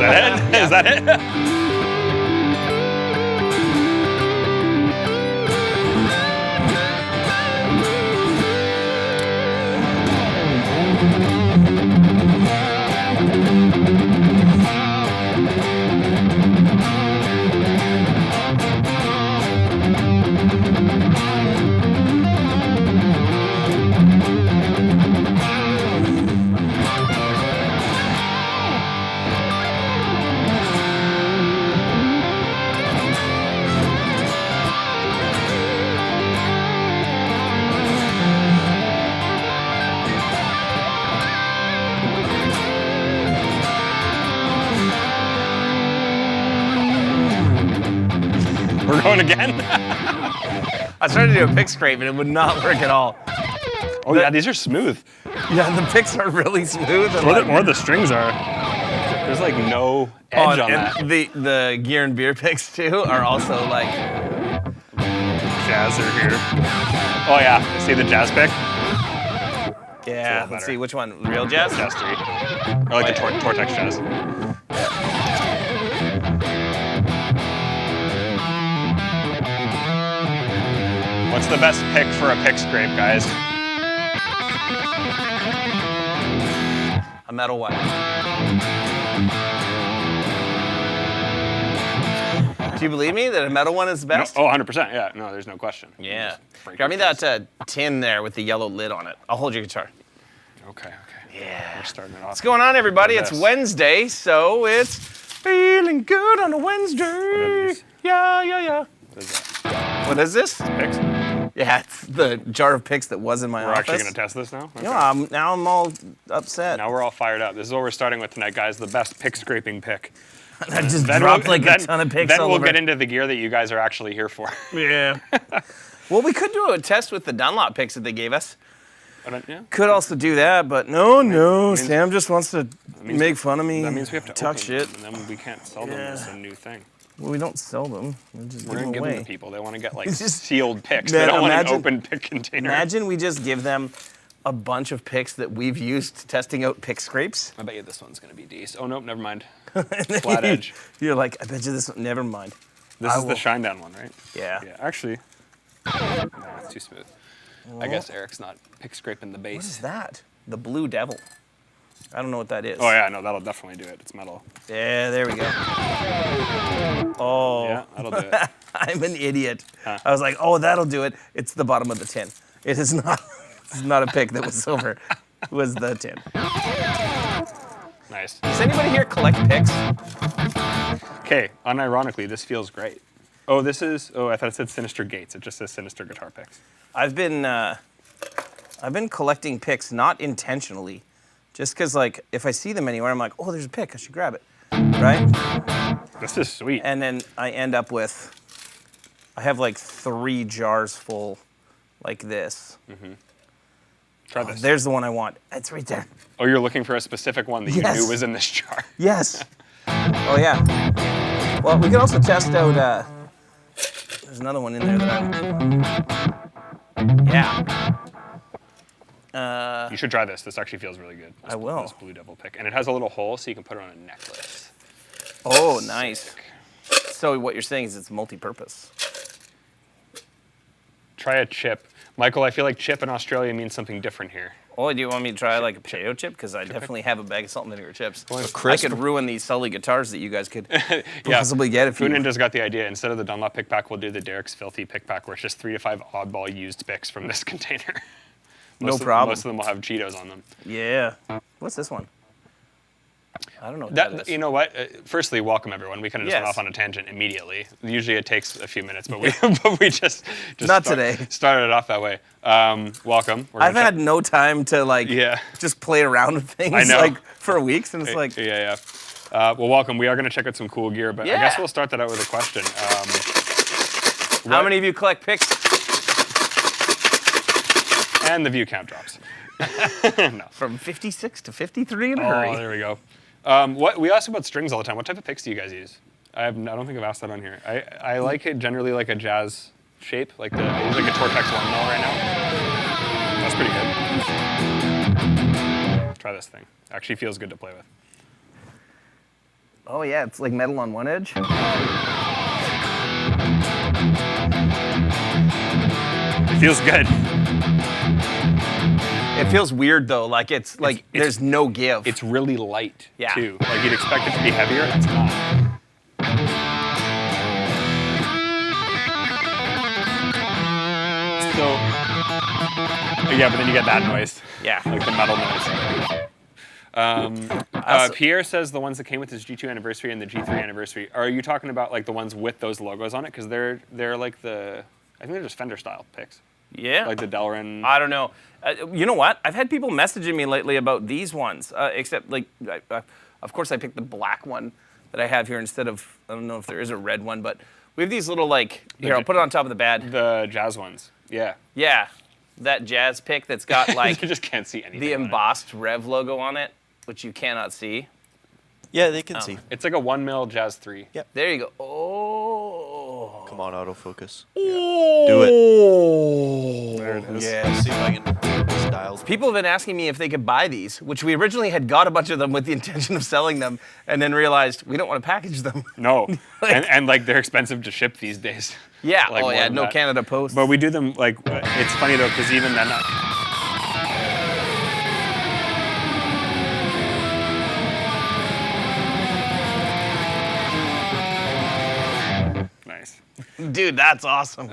that it? Yeah. Is that it? We're going again? I tried to do a pick scrape and it would not work at all. Oh yeah, these are smooth. Yeah, the picks are really smooth. And More the strings are. There's like no edge on that. and the gear and beer picks too are also like Jazz are here. Oh yeah, see the jazz pick? yeah. Let's see which one. Real jazz. Jazz 3. Or like the Tortex jazz. What's the best pick for a pick scrape, guys? A metal one. Do you believe me that a metal one is the best? No, oh, 100%. Yeah, no, there's no question. Yeah. Grab me that tin there with the yellow lid on it. I'll hold your guitar. Okay. Yeah. We're starting it off. What's going on, everybody? What's It's this? Wednesday, so it's feeling good on a Wednesday. are these? Yeah. What is that? What is this? Picks? Yeah, it's the jar of picks that was in my We're office. actually going to test this now? Okay. Yeah, now I'm all upset. Now we're all fired up. This is what we're starting with tonight, guys. The best pick scraping pick. I just dropped like a ton of picks Then all we'll over. get into the gear that you guys are actually here for. Yeah. Well, we could do a test with the Dunlop picks that they gave us. Yeah. Could also do that, but no. Sam just wants to make fun of me. That means we have to talk open shit. them, and then we can't sell them as a new thing. Well, we don't sell them. We just We're give going to them give them away. to people. They want to get like Just- sealed picks. Man, They don't want an imagine- open pick container. Imagine we just give them a bunch of picks that we've used testing out pick scrapes. I bet you this one's going to be decent. Oh, nope, never mind. Flat edge. You're like, I bet you this one, never mind. This I is the will- shine down one, right? Yeah. Yeah, actually, no, it's too smooth. I guess Eric's not pick scraping the What is bass. that? The Blue Devil. I don't know what that is. Oh yeah, no, that'll definitely do it. It's metal. Yeah, there we go. Oh. Yeah, that'll do it. I'm an idiot. Huh. I was like, oh, that'll do it. It's the bottom of the tin. It is not. It's not a pick that was silver. It was the tin. Nice. Does anybody here collect picks? Okay, unironically, this feels great. Oh, this is. Oh, I thought it said Sinister Gates. It just says Sinister Guitar Picks. I've been collecting picks not intentionally, just because like if I see them anywhere, I'm like, oh, there's a pick. I should grab it, right? This is sweet. And then I end up with. I have like 3 jars full, like this. Try this. There's the one I want. It's right there. Oh, you're looking for a specific one that Yes. you knew was in this jar. Yes. Oh yeah. Well, we could also test out. There's another one in there that Yeah. You should try this. This actually feels really good. I will. This Blue Devil pick. And it has a little hole so you can put it on a necklace. Oh, nice. So what you're saying is it's multi-purpose. Try a chip. Michael, I feel like chip in Australia means something different here. Oh, do you want me to try like a potato chip? Because I definitely have a bag of salt and vinegar chips. Well, I crisp. could ruin these Sully guitars that you guys could Yeah. possibly get if you. Funan just got the idea. Instead of the Dunlop pick pack, we'll do the Derek's Filthy pick pack where it's just 3 to 5 oddball used picks from this container. No problem. Most of them will have Cheetos on them. Yeah. What's this one? I don't know what that is. You know what? Firstly, welcome everyone. We kind of just went Yes. off on a tangent immediately. Usually it takes a few minutes, but we just Not today. Started it off that way. Welcome. We're I've gonna had no time to like Yeah. just play around with things I know. like for weeks, and it's like Yeah. Well, welcome. We are going to check out some cool gear, but I Yeah. guess we'll start that out with a question. how what- many of you collect picks? And the view count drops. No. From 56 to 53 in a Oh, hurry. there we go. What we ask about strings all the time. What type of picks do you guys use? I don't think I've asked that on here. I like it generally like a jazz shape. I use like a Tortex 1 mil right now. That's pretty good. Try this thing. Actually feels good to play with. Oh yeah, it's like metal on one edge. It feels good. It feels weird though, like it's like there's no give. It's really light Yeah. too. Like you'd expect it to be heavier, and it's not. So, yeah, but then you get that noise. Yeah. Like the metal noise. Pierre says the ones that came with his G2 anniversary and the G3 anniversary. Are you talking about like the ones with those logos on it? Because they're like I think they're just Fender style picks. Yeah. Like the Delrin. I don't know. You know what? I've had people messaging me lately about these ones, except like, of course I picked the black one that I have here instead of, I don't know if there is a red one, but we have these little like, here, I'll put it on top of the bed. The jazz ones. Yeah. Yeah. That jazz pick that's got like you just can't see anything. the embossed Rev logo on it, which you cannot see. Yeah, they can see. It's like a 1 mil Jazz 3. Yep. There you go. Oh. Come on, autofocus. Oh. Do it. There it is. Yeah, see if I can styles. People have been asking me if they could buy these, which we originally had got a bunch of them with the intention of selling them, and then realized we don't want to package them. No. and like they're expensive to ship these days. Yeah. Like, oh more yeah. than No that. Canada Post. But we do them like, it's funny though, because even then, nice. Dude, that's awesome.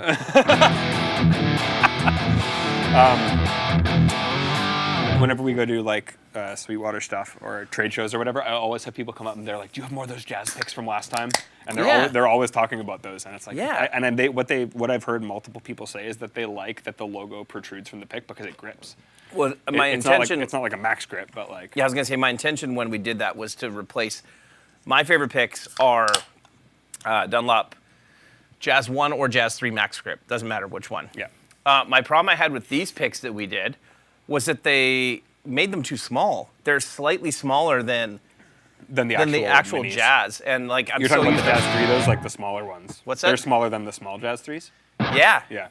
Whenever we go do like Sweetwater stuff or trade shows or whatever, I always have people come up and they're like, "Do you have more of those jazz picks from last time?" And they're always talking about those, and it's like, Yeah. and then what I've heard multiple people say is that they like that the logo protrudes from the pick because it grips. Well, my It's intention. it's not like a max grip, but like Yeah, I was gonna say my intention when we did that was to replace. My favorite picks are Dunlop Jazz 1 or Jazz 3 Max Grip. Doesn't matter which one. yeah. My problem I had with these picks that we did was that they made them too small. They're slightly smaller than Than the actual minis. Jazz, and like I'm You're so talking used about the to. Jazz 3, those like the smaller ones. What's They're that? smaller than the small Jazz 3s. Yeah. Yeah.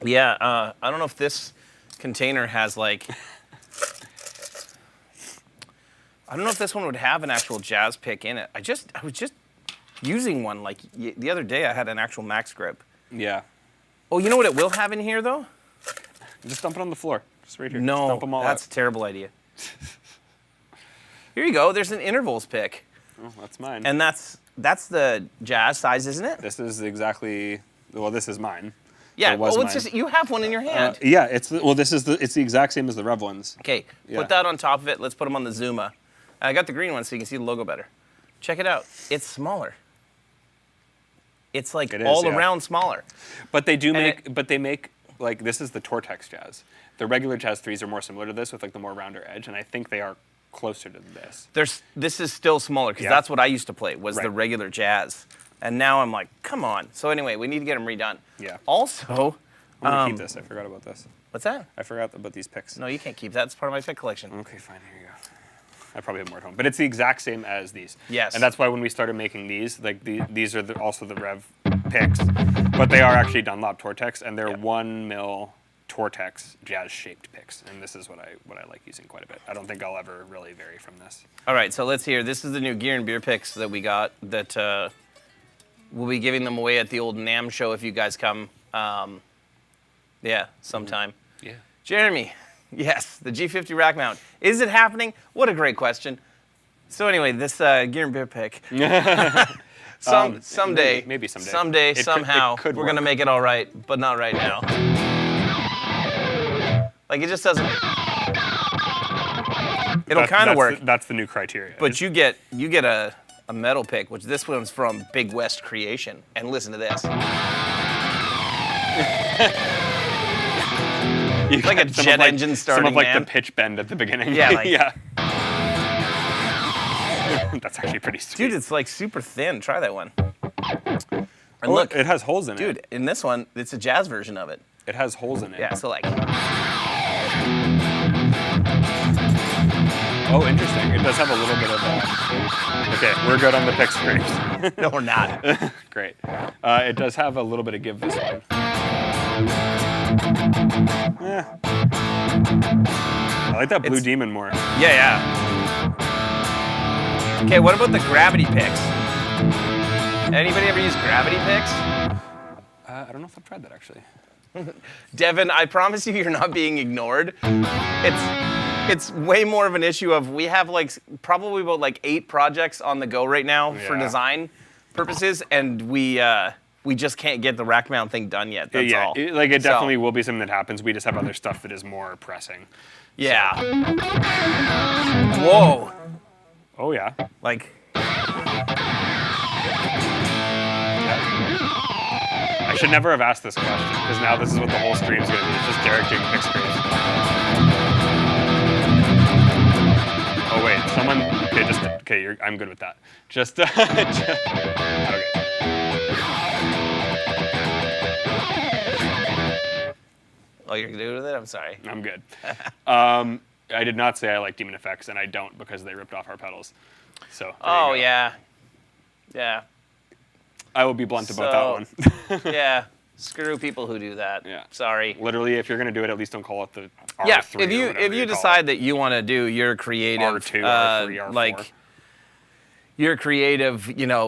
Yeah. I don't know if this container has like. I don't know if this one would have an actual Jazz pick in it. I was just using one like the other day. I had an actual Max Grip. Yeah. Oh, you know what it will have in here though? Just dump it on the floor. Just right here. Just No, dump them all that's a terrible idea. Here you go. There's an intervals pick, out. Oh, that's mine. and that's the Jazz size, isn't it? This is exactly, well, this is mine. Yeah. It was Well, it's mine. just you have one in your hand. Yeah, it's the exact same as the Rev ones. Okay, Yeah. put that on top of it. Let's put them on the Zuma. I got the green one so you can see the logo better. Check it out. It's smaller. It's like It is, all yeah. around smaller. But they do And make, like, this is the Tortex Jazz. The regular Jazz 3s are more similar to this with like the more rounder edge, and I think they are closer to this. This is still smaller because Yeah. that's what I used to play was the Right. regular Jazz, and now I'm like, come on. So anyway, we need to get them redone. Yeah. Also, I'm gonna keep this. I forgot about this. what's that? I forgot about these picks. No, you can't keep that. It's part of my pick collection. Okay, fine. Here you go. I probably have more at home, but it's the exact same as these. Yes. And that's why when we started making these, like these are also the Rev picks, but they are actually Dunlop Tortex, and they're Yeah. 1 mil Tortex Jazz-shaped picks, and this is what I like using quite a bit. I don't think I'll ever really vary from this. All right, so let's hear. This is the new Gear and Beer picks that we got that we'll be giving them away at the old NAMM show if you guys come. Yeah, sometime. Yeah. Jeremy, yes, the G50 rack mount. Is it happening? What a great question. So anyway, this Gear and Beer pick. Someday. maybe someday. Someday, It could- somehow, it could we're going to work. make it all right, but not right now. Like, it just doesn't. It'll kind of work. That's the new criteria. But you get a metal pick, which this one's from Big West Creation. And listen to this. It's like a jet engine starting, Some of like man. the pitch bend at the beginning. Yeah, like- yeah. That's actually pretty sweet. Dude, it's like super thin. Try that one. And Oh, look, it has holes in it. dude, in this one, it's a jazz version of it. It has holes in it. Yeah, so like, Oh, interesting. It does have a little bit of okay, we're good on the pick scrapes. no, we're not. Great. It does have a little bit of give this one. I like that Blue Demon more. Yeah, yeah. Okay, what about the gravity picks? Anybody ever use gravity picks? I don't know if I've tried that actually. Devin, I promise you, you're not being ignored. It's way more of an issue of we have like probably about like 8 projects on the go right now for design purposes, and we just can't get the rack mount thing done yet. That's all. Like it definitely will be something that happens. We just have other stuff that is more pressing. Yeah. Whoa. Oh yeah. Like. I should never have asked this question because now this is what the whole stream's gonna be. It's just Derek doing pick screens. Oh wait, someone. Okay, I'm good with that. Just. Okay. Oh, you're good with it? I'm sorry. I'm good. I did not say I like Demon Effects, and I don't because they ripped off our pedals. So. Oh yeah. Yeah. I will be blunt about that one. Yeah. Screw people who do that. Yeah. Sorry. Literally, if you're gonna do it, at least don't call it the R3. Yeah. Or If you decide that you want to do your creative R2, R3, R4. like your creative,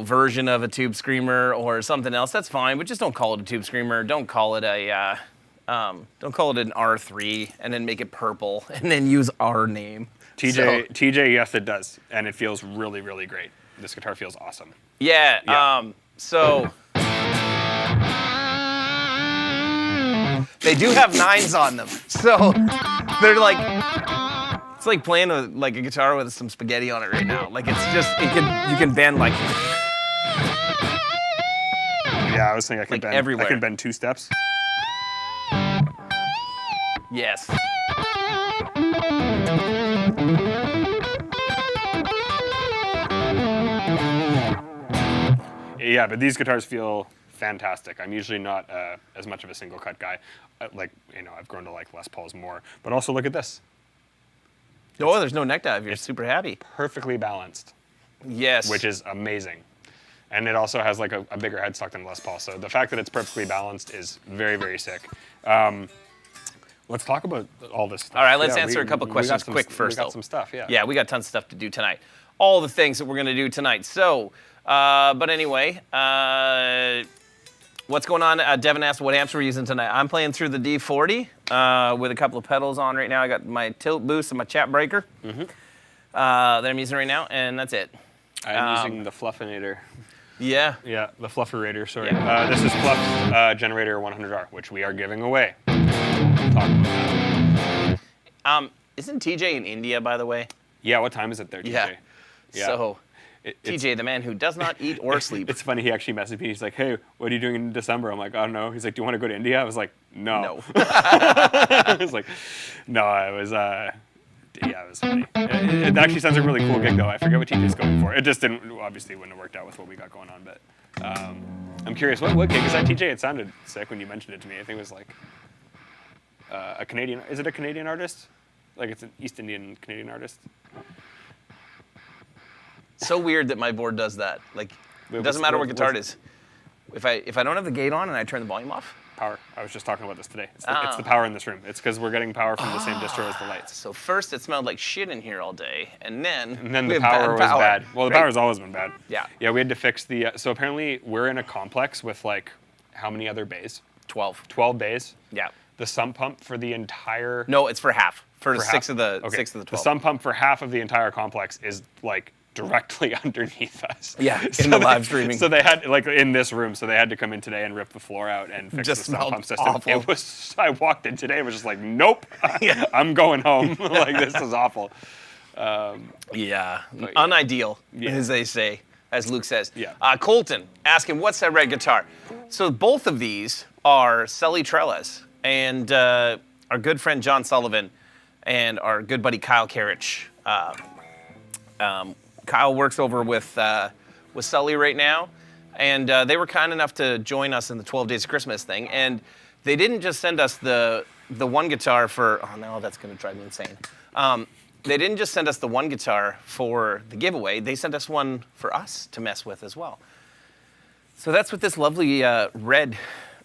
version of a tube screamer or something else, that's fine. But just don't call it a tube screamer. Don't call it a don't call it an R3 and then make it purple and then use our name. TJ, yes, it does, and it feels really, really great. This guitar feels awesome. Yeah. So they do have 9s on them. So they're like, it's like playing a guitar with some spaghetti on it right now. Like it's just, you can bend like. Yeah, I was thinking I could bend everywhere. I can bend 2 steps. Yes. Yeah, but these guitars feel fantastic. I'm usually not as much of a single cut guy. I've grown to like Les Pauls more. But also look at this. Oh, there's no neck dive. You're super happy. Perfectly balanced. Yes. Which is amazing. And it also has like a bigger headstock than Les Paul. So the fact that it's perfectly balanced is very, very sick. Let's talk about all this stuff. All right, let's answer a couple questions quick first. We got some stuff, yeah. Yeah, we got tons of stuff to do tonight. All the things that we're going to do tonight. So, but anyway, what's going on? Devin asked what amps we're using tonight. I'm playing through the D40 with a couple of pedals on right now. I got my tilt boost and my chat breaker that I'm using right now, and that's it. I'm using the Fluffinator. Yeah. Yeah, the Flufferator, sorry. Yeah. This is Fluff Generator 100R, which we are giving away. Talk about that. Isn't TJ in India, by the way? Yeah, what time is it there, TJ? Yeah. So, TJ, the man who does not eat or sleep. It's funny, he actually messaged me. He's like, hey, what are you doing in December? I'm like, I don't know. He's like, do you want to go to India? I was like, no. I was like, no, it was funny. It actually sounds like a really cool gig, though. I forget what TJ's going for. It just obviously wouldn't have worked out with what we got going on, but I'm curious, what gig is that, TJ? It sounded sick when you mentioned it to me. I think it was like a Canadian, is it a Canadian artist? Like it's an East Indian Canadian artist? So weird that my board does that. Like, it doesn't matter what guitar it is. If I don't have the gate on and I turn the volume off. Power. I was just talking about this today. It's the power in this room. It's because we're getting power from the same distro as the lights. So first it smelled like shit in here all day, and then the power was bad. Well, the power's always been bad. Yeah. Yeah, we had to fix the. So apparently we're in a complex with like how many other bays? 12. 12 bays. Yeah. The sump pump for the entire. No, it's for half. For half? six of the 12. The sump pump for half of the entire complex is like directly underneath us. Yeah, in the live streaming. So they had, like in this room, so they had to come in today and rip the floor out and fix the sump pump system. Awful. It was, I walked in today and was just like, nope, I'm going home. Like, this is awful. Unideal, as they say, as Luke says. Yeah. Colton asking, what's that red guitar? So both of these are Sully Trellas, and our good friend John Sullivan and our good buddy Kyle Karich. Kyle works over with Sully right now, and they were kind enough to join us in the 12 Days of Christmas thing. And they didn't just send us the one guitar for, oh no, that's going to drive me insane. They didn't just send us the one guitar for the giveaway. They sent us one for us to mess with as well. So that's what this lovely red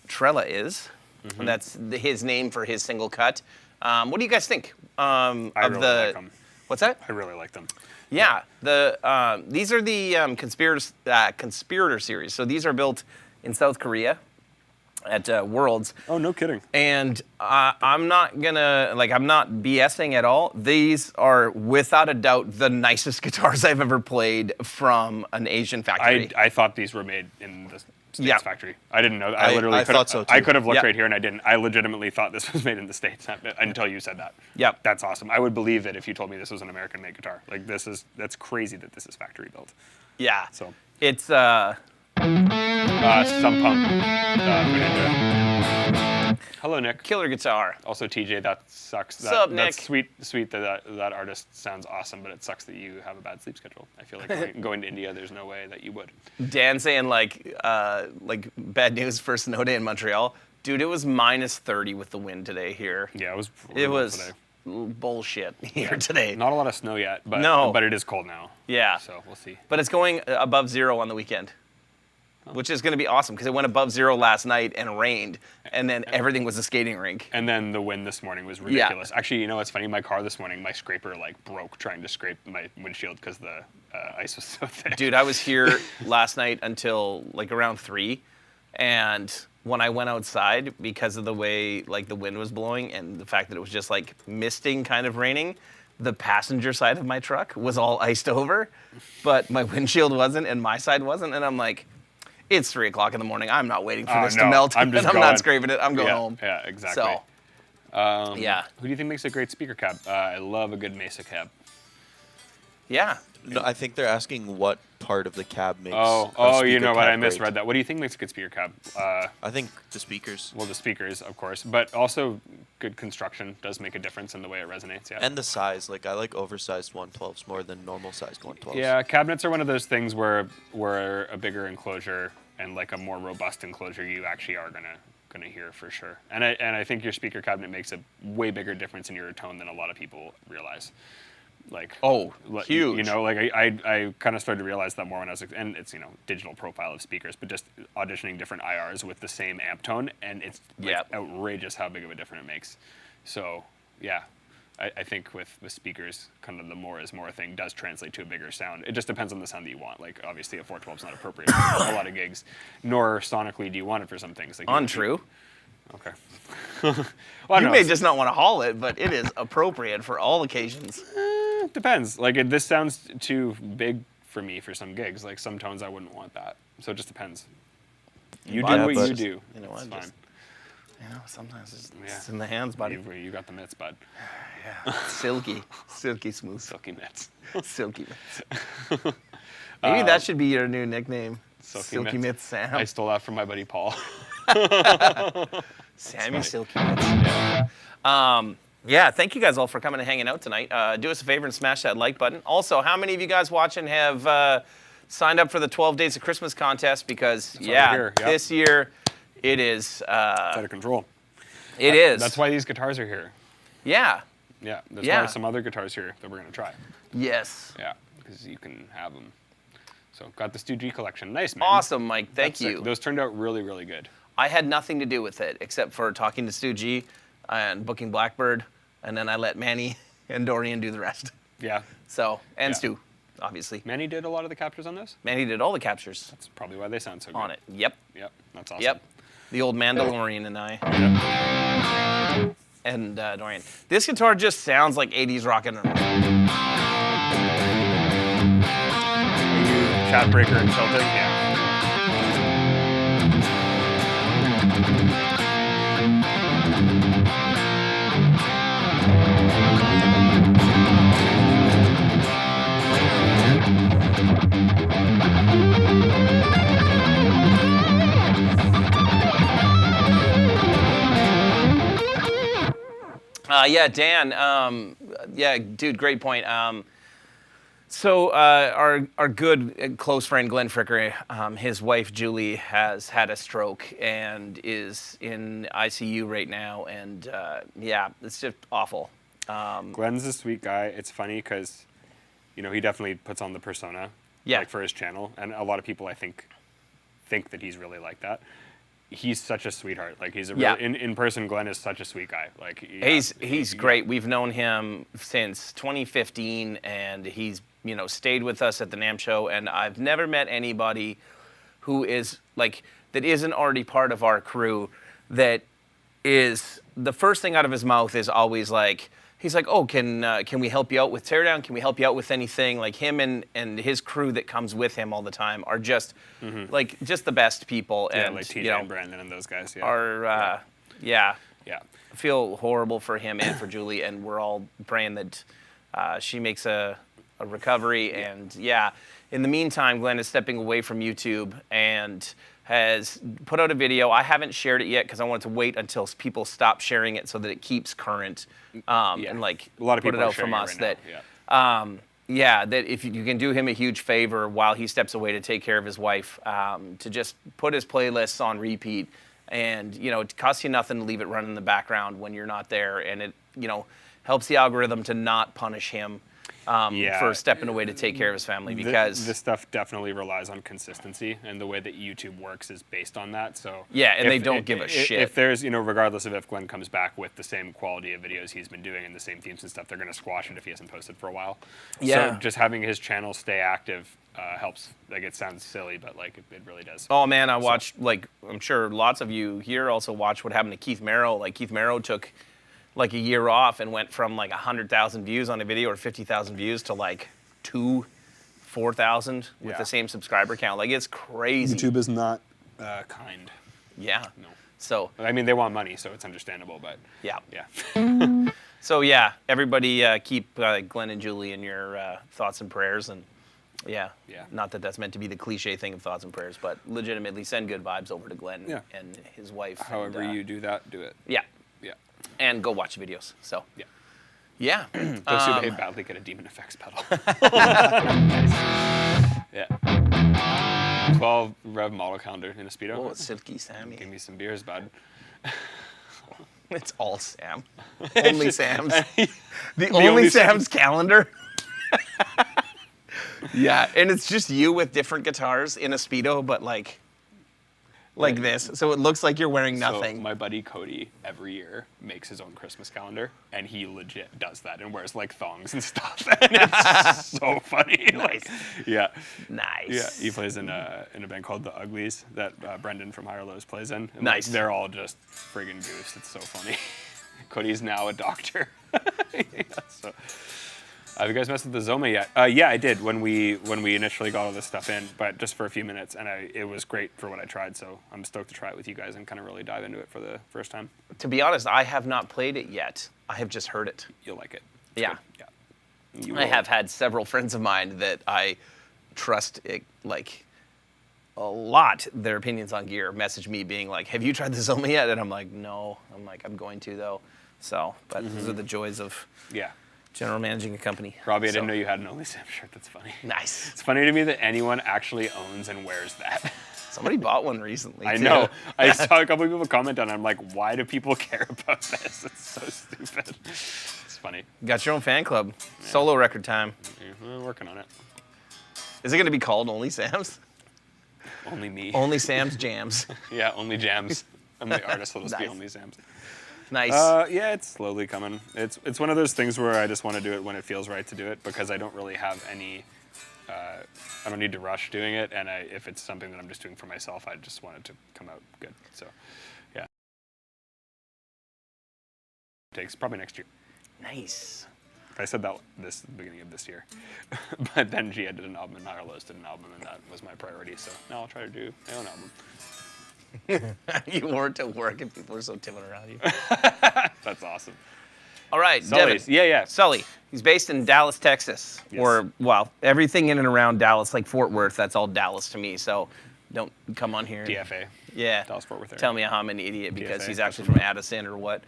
Trella is. Mm-hmm. And that's his name for his single cut. What do you guys think I really like them. What's that? I really like them. Yeah, these are the Conspirator series. So these are built in South Korea at Worlds. Oh, no kidding. And I'm not BSing at all. These are without a doubt the nicest guitars I've ever played from an Asian factory. I thought these were made in the States factory. I didn't know that. I thought so, too. I could have looked right here and I didn't. I legitimately thought this was made in the States until you said that. Yep. That's awesome. I would believe it if you told me this was an American-made guitar. Like that's crazy that this is factory built. Yeah. So It's some pump. Hello, Nick. killer guitar. Also, TJ, that sucks. Sup, That's Nick? sweet that artist sounds awesome, but it sucks that you have a bad sleep schedule. I feel like going to India, there's no way that you would. Dan saying like bad news for snow day in Montreal. Dude, it was -30 with the wind today here. Yeah, it was. It was today. bullshit here today. Not a lot of snow yet, but No. but it is cold now. Yeah. So we'll see. But it's going above 0 on the weekend, which is going to be awesome because it went above 0 last night and rained, and then everything was a skating rink. And then the wind this morning was ridiculous. Actually, you know what's funny? My car this morning, my scraper like broke trying to scrape my windshield because the ice was so thick. Dude, I was here last night until like around 3, and when I went outside, because of the way like the wind was blowing and the fact that it was just like misting, kind of raining, the passenger side of my truck was all iced over, but my windshield wasn't and my side wasn't, and I'm like, it's 3 o'clock in the morning. I'm not waiting for this to melt. I'm just and I'm going. not scraping it. I'm going home. Yeah, exactly. So, yeah. Who do you think makes a great speaker cab? I love a good Mesa cab. Yeah. No, I think they're asking what part of the cab makes. Oh, you speaker know what? cab I misread great. that. What do you think makes a good speaker cab? I think the speakers Well, the speakers, of course, but also good construction does make a difference in the way it resonates. Yeah. and the size. Like I like oversized 112s more than normal sized 112s. Yeah, cabinets are one of those things where a bigger enclosure and like a more robust enclosure, you actually are gonna hear for sure. And I think your speaker cabinet makes a way bigger difference in your tone than a lot of people realize. Like huge. You know, like I kind of started to realize that more when I was, and it's digital profile of speakers, but just auditioning different IRs with the same amp tone, and it's like outrageous how big of a difference it makes. So yeah. I think with speakers, kind of the more is more thing does translate to a bigger sound. It just depends on the sound that you want. Like, obviously, a 412 is not appropriate for a lot of gigs, nor sonically do you want it for some things. Like Untrue. Okay. Well, You no, may just not want to haul it, but it is appropriate for all occasions. it depends. Like, this sounds too big for me for some gigs. Like, some tones I wouldn't want that. So it just depends. You do what you do. You know It's what? fine. Just, sometimes it's in the hands, buddy. You got the mitts, bud. Yeah. Silky smooth. Silky mitts. Silky Mitts. Maybe that should be your new nickname. Silky Mitts Sam. I stole that from my buddy Paul. Sammy Silky Mitts. Yeah, thank you guys all for coming and hanging out tonight. Do us a favor and smash that like button. Also, how many of you guys watching have signed up for the 12 Days of Christmas contest? Because, this year it is... It's out of control. It is. That's why these guitars are here. Yeah. Yeah, there's probably some other guitars here that we're going to try. Yes. Yeah, because you can have them. So got the Stu G collection. Nice, man. Awesome, Mike. Thank That's you. sick. Those turned out really, really good. I had nothing to do with it except for talking to Stu G and booking Blackbird, and then I let Manny and Dorian do the rest. Yeah. So, and Yeah. Stu, obviously. Manny did a lot of the captures on this? Manny did all the captures That's probably why they sound so good. on it. Yep. Yep, that's awesome. Yep. The old Mandalorian and I. Yep. And Dorian. This guitar just sounds like 80s rock and roll. Chat breaker and tilting? Yeah. Yeah, Dan. Yeah, dude, great point. So our good close friend Glenn Fricker, his wife Julie has had a stroke and is in ICU right now, and yeah, it's just awful. Glenn's a sweet guy. It's funny because, you know, he definitely puts on the persona, Yeah. like for his channel, and a lot of people I think that he's really like that. he's such a sweetheart. Like he's a Yeah. really, in person. Glenn is such a sweet guy. Like He's great. We've known him since 2015, and he's stayed with us at the NAMM show. And I've never met anybody who is like that isn't already part of our crew. That is the first thing out of his mouth is always like. He's like, oh, can we help you out with teardown? Can we help you out with anything? Like him and his crew that comes with him all the time are just like just the best people. Yeah, and like TJ and Brandon and those guys. Yeah. Are yeah. I feel horrible for him and for Julie, and we're all praying that she makes a recovery. And in the meantime, Glenn is stepping away from YouTube and has put out a video. I haven't shared it yet because I wanted to wait until people stop sharing it so that it keeps current. And like a lot of put people it are out from sharing us it right that that if you can do him a huge favor while he steps away to take care of his wife, to just put his playlists on repeat, and it costs you nothing to leave it running in the background when you're not there, and it helps the algorithm to not punish him for stepping away to take care of his family, because this stuff definitely relies on consistency, and the way that YouTube works is based on that. So and they don't give a shit. If there's regardless of if Glenn comes back with the same quality of videos he's been doing and the same themes and stuff, they're gonna squash it if he hasn't posted for a while. Yeah. So just having his channel stay active helps. Like it sounds silly, but like it really does. Oh man, I watched I'm sure lots of you here also watched what happened to Keith Merrow. Like Keith Merrow took like a year off and went from like 100,000 views on a video or 50,000 views to like 4,000 with the same subscriber count. Like it's crazy. YouTube is not kind. Yeah. No. So I mean, they want money, so it's understandable. But yeah. Yeah. So everybody keep Glenn and Julie in your thoughts and prayers, and not that that's meant to be the cliche thing of thoughts and prayers, but legitimately send good vibes over to Glenn and his wife. However you do that, do it. Yeah. Yeah. And go watch videos. So Yeah. yeah. Those who behave badly get a Demon Effects pedal. Yeah. 12 rev model calendar in a Speedo. Oh, it's Silky Sammy. Give me some beers, bud. It's all Sam. Only Sam's. The only only Sam's calendar. Yeah, and it's just you with different guitars in a Speedo, but like this. So it looks like you're wearing nothing. So my buddy Cody every year makes his own Christmas calendar, and he legit does that and wears like thongs and stuff. And it's so funny. Nice. Yeah. Nice. Yeah. He plays in a band called The Uglies that Brendan from Higher Lows plays in. And Nice. They're all just friggin' goose. It's so funny. Cody's now a doctor. So. Have you guys messed with the Zoma yet? Yeah, I did when we initially got all this stuff in, but just for a few minutes, and it was great for what I tried. So I'm stoked to try it with you guys and kind of really dive into it for the first time. To be honest, I have not played it yet. I have just heard it. You'll like it. Yeah. Yeah. I have had several friends of mine that I trust like a lot. Their opinions on gear message me being like, "Have you tried the Zoma yet?" And I'm like, "No." I'm like, "I'm going to though." So, but those are the joys of general managing a company. Robbie, I didn't know you had an Only Sam shirt. That's funny. Nice. It's funny to me that anyone actually owns and wears that. Somebody bought one recently. I too. know. I saw a couple of people comment on it. I'm like, why do people care about this? It's so stupid. It's funny. Got your own fan club. Solo record time. We're working on it. Is it going to be called Only Sam's? Only me. Only Sam's Jams. Yeah, Only Jams. I'm the artist that'll just be Nice. Only Sam's. Nice. Yeah, it's slowly coming. It's one of those things where I just want to do it when it feels right to do it, because I don't really have any. I don't need to rush doing it, and if it's something that I'm just doing for myself, I just want it to come out good. So, yeah. Takes probably next year. Nice. I said that at the beginning of this year, but then Gia did an album and Higher Lows did an album, and that was my priority. So now I'll try to do my own album. You weren't at work and people are so timid around you. That's awesome. All right, Sully's. Devin. Yeah. Sully. He's based in Dallas, Texas. Yes. Or, well, everything in and around Dallas, like Fort Worth, that's all Dallas to me. So don't come on here. DFA. Yeah. Dallas Fort Worth area. Tell me how I'm an idiot because DFA, he's actually from Addison or what.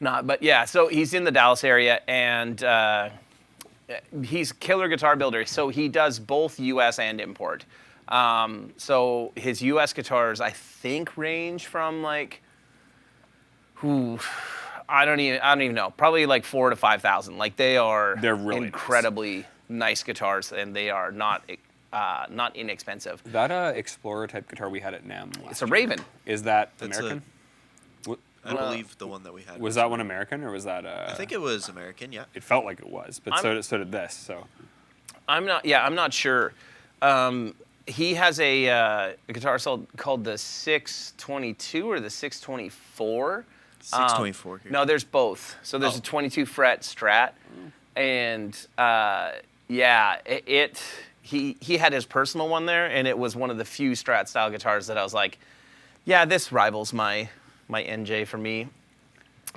Not, but yeah, so he's in the Dallas area, and he's a killer guitar builder. So he does both U.S. and import. So his U.S. guitars, I think, range from like, I don't even know, probably like 4,000 to 5,000. Like they're really incredibly nice guitars, and they are not not inexpensive. That Explorer type guitar we had at NAMM. It's a Raven. Is that That's American? I believe the one that we had. Was that one American or was that? I think it was American. Yeah. It felt like it was, but so did this. So. I'm not sure. He has a guitar called the 622 or the 624. 624 here. No, there's both. So there's a 22 fret Strat, and he had his personal one there, and it was one of the few Strat style guitars that I was like, yeah, this rivals my NJ for me.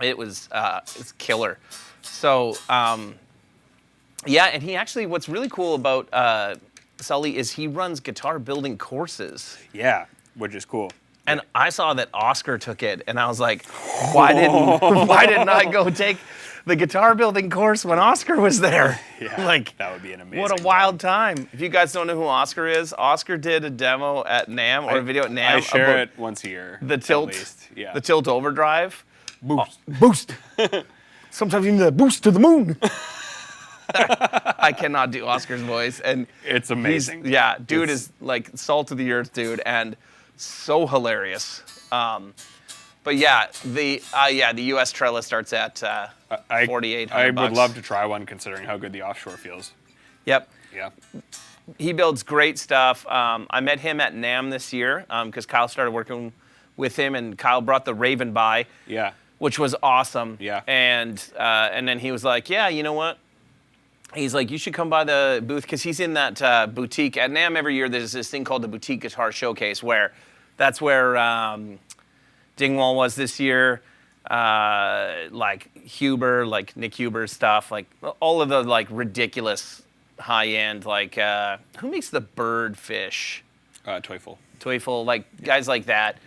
It was it's killer. So and he actually, what's really cool about Sully is he runs guitar building courses. Yeah, which is cool. And I saw that Oscar took it, and I was like, why didn't I go take the guitar building course when Oscar was there? Yeah, like, that would be an amazing. What a wild time. If you guys don't know who Oscar is, Oscar did a demo at NAMM or a video at NAMM. I share about it once a year. The tilt, at least. Yeah. the tilt overdrive. Boost. Sometimes you need a boost to the moon. I cannot do Oscar's voice, and it's amazing. Dude is like salt of the earth, dude, and so hilarious. But the US Trella starts at $4,800. I would love to try one, considering how good the offshore feels. Yep. Yeah. He builds great stuff. I met him at NAMM this year because Kyle started working with him, and Kyle brought the Raven by. Yeah. Which was awesome. Yeah. And then he was like, yeah, you know what? He's like, you should come by the booth, because he's in that boutique. At NAMM every year, there's this thing called the Boutique Guitar Showcase, that's where Dingwall was this year, like Huber, like Nick Huber stuff, like all of the like ridiculous high-end, like, who makes the Birdfish? Teufel, like guys like that.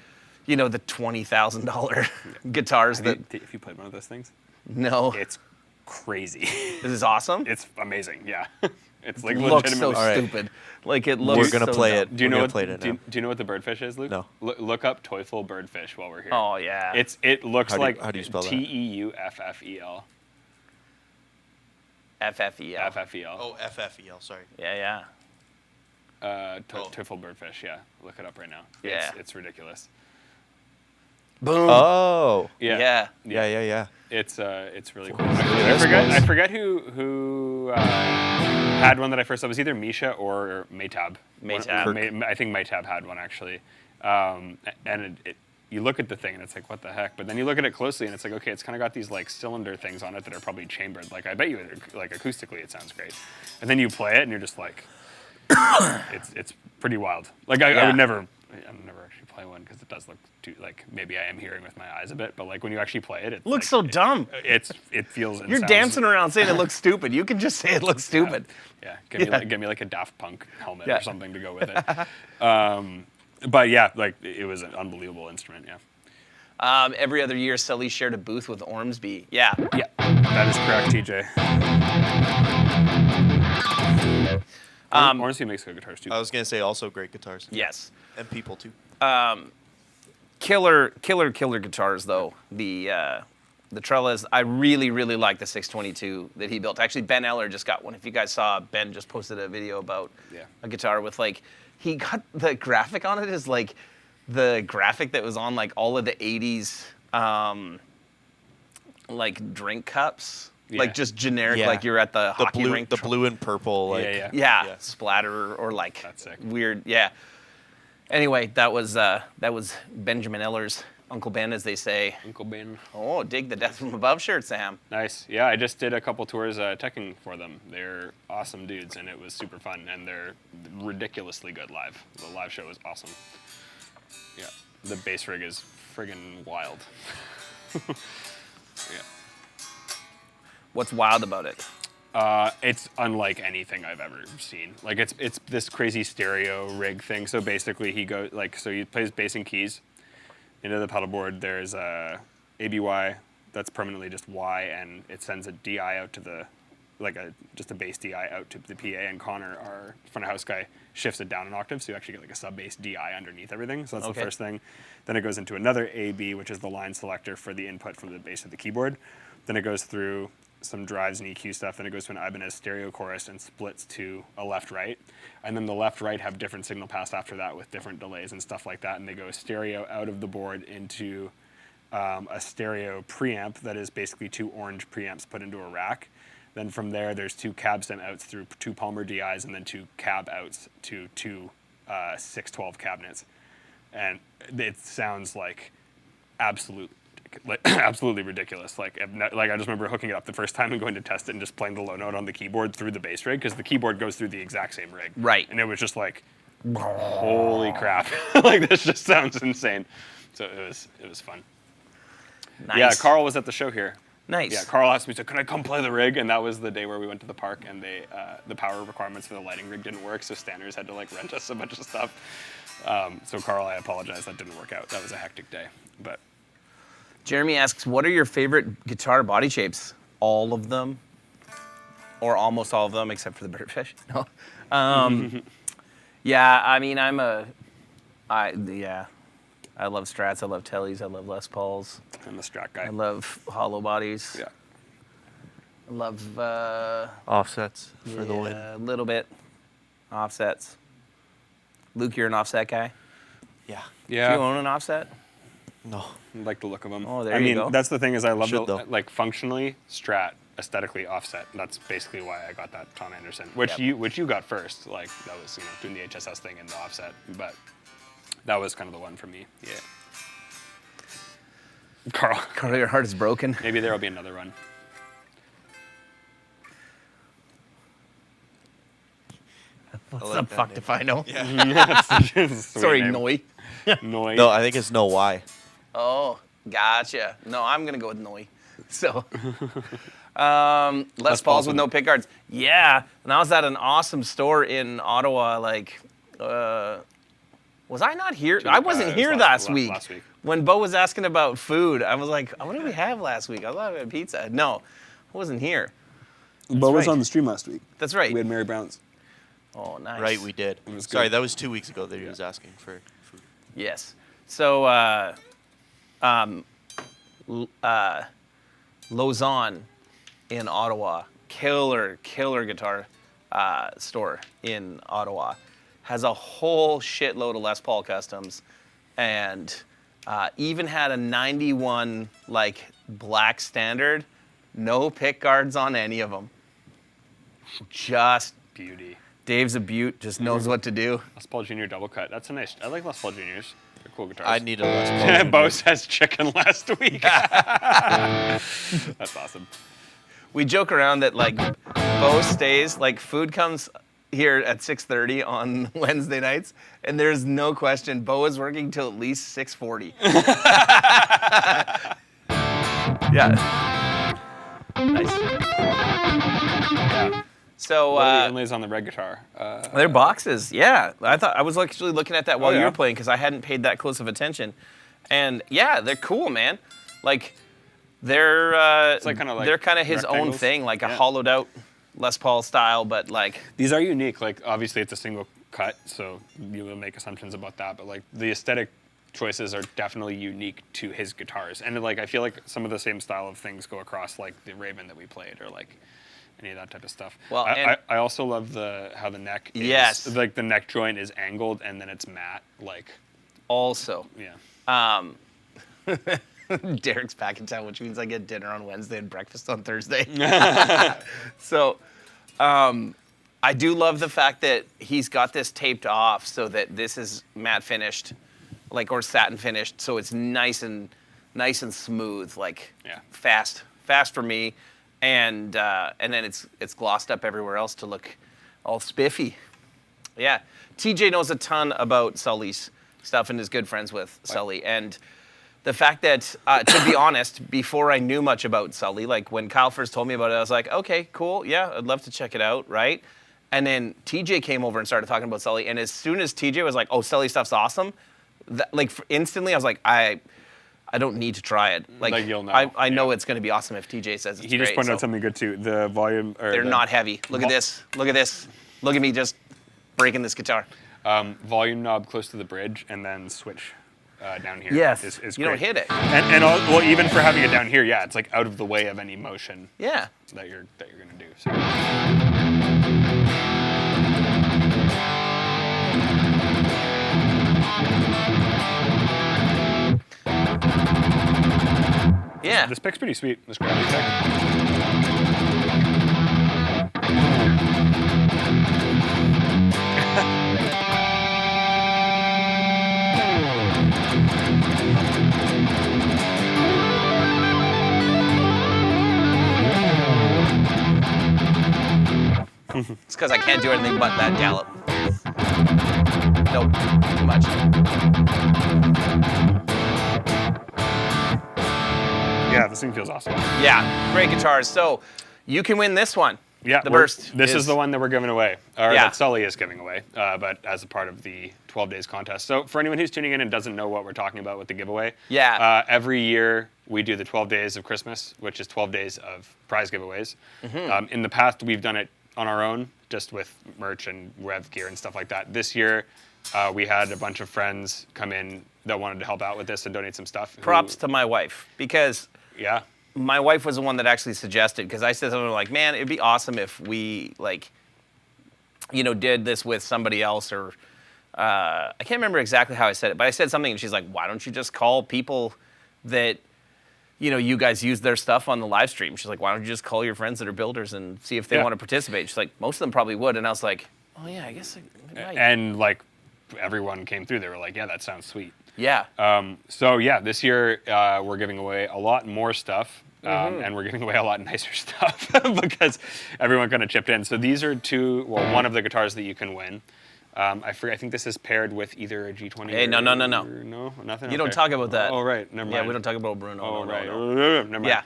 You know, the $20,000 guitars If you played one of those things? No. It's crazy. This is awesome. It's amazing, yeah. It's like looks so legitimately. stupid. Like it looks. We're gonna so play dumb. it. Do you know what? Play it Do you know what the Birdfish is, Luke? No. Look up Teufel Birdfish while we're here. Oh yeah. It looks like how do you spell that? Teuffel. FFEL. FFEL. Oh, FFEL. Sorry. Yeah. Teufel Birdfish. Yeah, look it up right now. Yeah. It's ridiculous. Boom. Oh. Yeah. Yeah. It's really cool. I forget who had one that I first saw. It was either Misha or Maytab. I think Maytab had one actually. And you look at the thing and it's like, what the heck? But then you look at it closely and it's like, okay, it's kind of got these like cylinder things on it that are probably chambered. Like I bet you, like acoustically, it sounds great. And then you play it and you're just like, it's pretty wild. Like I would never actually play one because it does look too, like maybe I am hearing with my eyes a bit, but like when you actually play it, it looks so dumb. It feels. You're dancing around saying it looks stupid. You can just say it looks stupid. Yeah, give me like a Daft Punk helmet or something to go with it. But yeah, like it was an unbelievable instrument. Yeah. Every other year, Sully shared a booth with Ormsby. Yeah. That is correct, TJ. Ormsby makes good guitars too. I was gonna say also great guitars. Yes. And people too. Killer guitars though. The Trellas. I really like the 622 that he built. Actually, Ben Eller just got one. If you guys saw, Ben just posted a video about a guitar with like, he got the graphic on it is like the graphic that was on like all of the 80s like drink cups. Yeah. Like just generic, like you're at the hockey rink. The blue and purple, like splatter or like that's sick. Weird, yeah. Anyway, that was Benjamin Eller's Uncle Ben, as they say. Uncle Ben. Oh, dig the Death from Above shirt, Sam. Nice. Yeah, I just did a couple tours teching for them. They're awesome dudes, and it was super fun, and they're ridiculously good live. The live show was awesome. Yeah, the bass rig is friggin' wild. Yeah. What's wild about it? It's unlike anything I've ever seen. Like it's this crazy stereo rig thing. So basically he goes so he plays bass and keys. Into the pedal board there's a ABY that's permanently just Y, and it sends a DI out to the just a bass DI out to the PA, and Connor, our front of house guy, shifts it down an octave, so you actually get like a sub bass DI underneath everything. So that's the first thing. Then it goes into another AB, which is the line selector for the input from the bass of the keyboard. Then it goes through some drives and EQ stuff. Then it goes to an Ibanez stereo chorus and splits to a left-right. And then the left-right have different signal paths after that with different delays and stuff like that. And they go stereo out of the board into a stereo preamp that is basically 2 orange preamps put into a rack. Then from there, there's 2 cab stem outs through 2 Palmer DIs and then 2 cab outs to 2 612 cabinets. And it sounds like absolutely ridiculous. Like I just remember hooking it up the first time and going to test it and just playing the low note on the keyboard through the bass rig, because the keyboard goes through the exact same rig. Right. And it was just like, holy crap. Like, this just sounds insane. So it was fun. Nice. Yeah, Carl was at the show here. Nice. Yeah, Carl asked me, so can I come play the rig? And that was the day where we went to the park, and the power requirements for the lighting rig didn't work, so Stanners had to like rent us a bunch of stuff. So Carl, I apologize, that didn't work out. That was a hectic day, but. Jeremy asks, what are your favorite guitar body shapes? All of them, or almost all of them, except for the Birdfish. No. Yeah, I mean, I love Strats, I love Tellys, I love Les Pauls. I'm a Strat guy. I love hollow bodies. Yeah. I love Offsets for the win. a little bit. Offsets. Luke, you're an offset guy? Yeah. Do you own an offset? No. I like the look of them. Oh, there I you mean, go. that's the thing, is I love Should, the, though. like, functionally Strat, aesthetically offset. That's basically why I got that Tom Anderson, which Yep. you got first. Like, that was, doing the HSS thing and the offset, but that was kind of the one for me. Yeah. Carl, Carl, your heart is broken. maybe there'll be another run. What's up, fucked if I know? Yeah. Sorry, Noi. Noi. No, I think it's no why. Oh, gotcha. No, I'm gonna go with Noi. So, Les Pauls with no pickguards. Yeah, and I was at an awesome store in Ottawa. Like, was I not here? I wasn't it was here last week. last week. When Bo was asking about food, I was like, what did we have last week? I thought we had pizza. No, I wasn't here. Bo was right. on the stream last week. That's right. We had Mary Brown's. Oh, nice. Right, we did. It was Sorry, good. that was 2 weeks ago that he was asking for food. Yes. So, Lausanne in Ottawa, killer guitar store in Ottawa, has a whole shitload of Les Paul customs, and even had a 91 like black standard, no pick guards on any of them. Just Beauty. Dave's a beaut, just knows what to do. Les Paul Jr. double cut. That's a nice. I like Les Paul Juniors. They're cool guitars. I need a Les Paul. Bo says chicken last week. That's awesome. We joke around that like Bo stays, like food comes here at 6:30 on Wednesday nights, and there's no question Bo is working till at least 6:40. Yeah. Nice. Yeah. So What are the inlays on the red guitar? they're boxes, yeah. I was actually looking at that while you yeah. were playing because I hadn't paid that close of attention, and yeah, they're cool, man. Like they're like kinda like they're kind of his own rectangles. thing, like a Yeah. hollowed out Les Paul style, but like These are unique. Like, obviously, it's a single cut, so you will make assumptions about that. But like, the aesthetic choices are definitely unique to his guitars, and like, I feel like some of the same style of things go across like the Raven that we played, or like any of that type of stuff. Well, I also love how the neck is, Yes. like the neck joint is angled and then it's matte. Like, also. yeah. Derek's back in town, which means I get dinner on Wednesday and breakfast on Thursday. So, I do love the fact that he's got this taped off so that this is matte finished, like, or satin finished, so it's nice and smooth, like Yeah. fast for me, and then it's glossed up everywhere else to look all spiffy. Yeah, TJ knows a ton about Sully's stuff and is good friends with Sully, and the fact that, to be honest, before I knew much about Sully, like when Kyle first told me about it, I was like, okay, cool, yeah, I'd love to check it out, right? And then TJ came over and started talking about Sully, and as soon as TJ was like, oh, Sully stuff's awesome, instantly I was like, I don't need to try it. Like you'll know. I know it's going to be awesome if TJ says it's He great. just pointed out so something good too. The volume. Or they're the not heavy. Look at this. Look at this. Look at me just breaking this guitar. Volume knob close to the bridge, and then switch down here. Yes, is you don't great. hit it. Well, even for having it down here, yeah, it's like out of the way of any motion Yeah. that you're gonna do. So. Yeah. This pick's pretty sweet. This gravity pick. It's because I can't do anything but that gallop. Nope, too much. Yeah, this thing feels awesome. Yeah, great guitars. So you can win this one. Yeah, the burst. This is the one that we're giving away, or Yeah. that Sully is giving away, but as a part of the 12 days contest. So for anyone who's tuning in and doesn't know what we're talking about with the giveaway, Yeah. every year we do the 12 days of Christmas, which is 12 days of prize giveaways. Mm-hmm. In the past, we've done it on our own, just with merch and rev gear and stuff like that. This year, we had a bunch of friends come in that wanted to help out with this and donate some stuff. Props to my wife, because Yeah. my wife was the one that actually suggested, because I said something like, man, it'd be awesome if we, like, you know, did this with somebody else, or I can't remember exactly how I said it, but I said something and she's like, why don't you just call people that, you know, you guys use their stuff on the live stream? She's like, why don't you just call your friends that are builders and see if they Yeah. want to participate? She's like, most of them probably would. And I was like, oh yeah, I guess I might. And like everyone came through, they were like, yeah, that sounds sweet. Yeah. So yeah, this year we're giving away a lot more stuff, Mm-hmm. and we're giving away a lot nicer stuff because everyone kind of chipped in. So these are one of the guitars that you can win. I think this is paired with either a G20. Hey, no. No, nothing. You don't Okay. talk about that. Oh right, never mind. Yeah, we don't talk about Bruno. Oh no, right, no, no. never mind.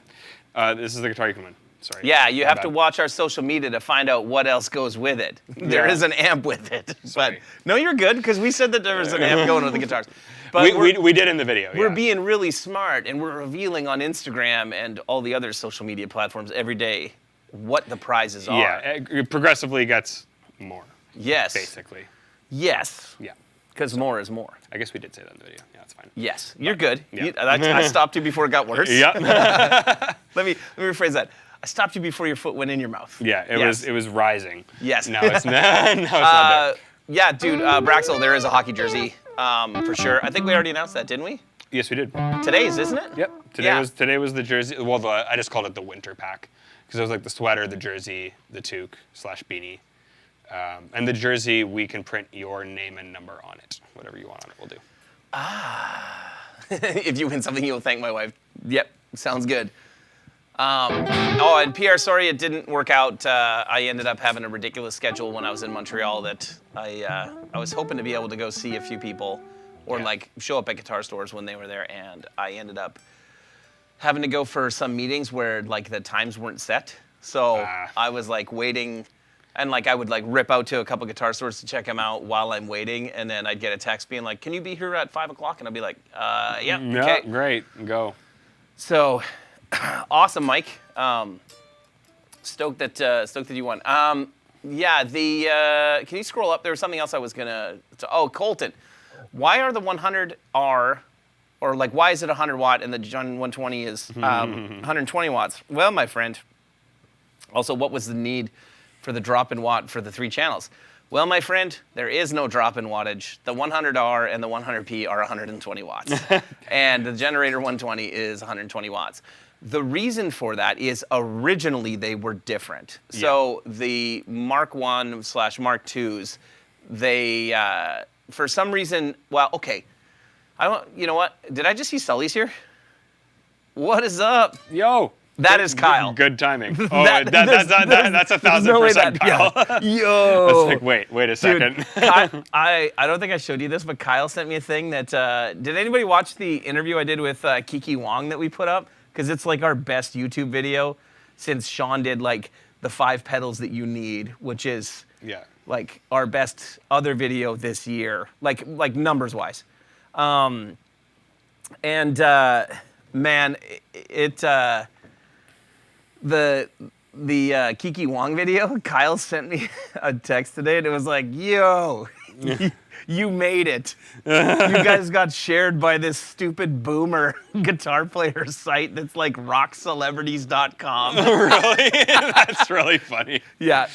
Yeah. This is the guitar you can win. Sorry. Yeah, you My have to bad. watch our social media to find out what else goes with it. There Yeah. is an amp with it. But Sorry. no, you're good, because we said that there was an amp going with the guitars. But We did in the video. we're yeah. being really smart, and we're revealing on Instagram and all the other social media platforms every day what the prizes are. Yeah, it progressively gets more, Yes. basically. Yes. Yeah. Because more is more. I guess we did say that in the video. Yeah, that's fine. Yes. You're good. Yeah. I stopped you before it got worse. Yeah. Let me rephrase that. I stopped you before your foot went in your mouth. Yeah, it was rising. Yes. No, it's not. No, it's not there. Yeah, dude, Braxel, there is a hockey jersey, for sure. I think we already announced that, didn't we? Yes, we did. Today's, isn't it? Yep. Yeah. Today was the jersey. Well, I just called it the winter pack because it was like the sweater, the jersey, the toque / beanie, and the jersey. We can print your name and number on it. Whatever you want on it, we'll do. If you win something, you'll thank my wife. Yep, sounds good. And Pierre, sorry it didn't work out. I ended up having a ridiculous schedule when I was in Montreal that I was hoping to be able to go see a few people or Yeah. like show up at guitar stores when they were there, and I ended up having to go for some meetings where like the times weren't set. So I was like waiting, and like I would like rip out to a couple guitar stores to check them out while I'm waiting, and then I'd get a text being like, "Can you be here at 5 o'clock?" And I'd be like, "Yeah, Yeah, okay." great. Go. So, awesome, Mike. Stoked that you won. Yeah, can you scroll up? There was something else I was gonna. Colton, why are the 100R, or like why is it 100 watt and the John 120 is 120 watts? Well, my friend. Also, what was the need for the drop in watt for the 3 channels? Well, my friend, there is no drop in wattage. The 100R and the 100P are 120 watts. And the generator 120 is 120 watts. The reason for that is originally they were different. Yeah. So the Mark 1 / Mark 2s, they, for some reason, well, okay. You know what? Did I just see Sully's here? What is up? Yo. That is Kyle. Good timing. Oh, that's 1,000% Kyle. Yeah. Yo. It's like, wait a second. Dude, I don't think I showed you this, but Kyle sent me a thing that, did anybody watch the interview I did with Kiki Wong that we put up? Because it's like our best YouTube video since Sean did like the 5 pedals that you need, which is Yeah. like our best other video this year, like numbers wise. Man, Kiki Wong video, Kyle sent me a text today, and it was like, yo, you made it. You guys got shared by this stupid boomer guitar player site that's like rockcelebrities.com. Really? That's really funny. Yeah.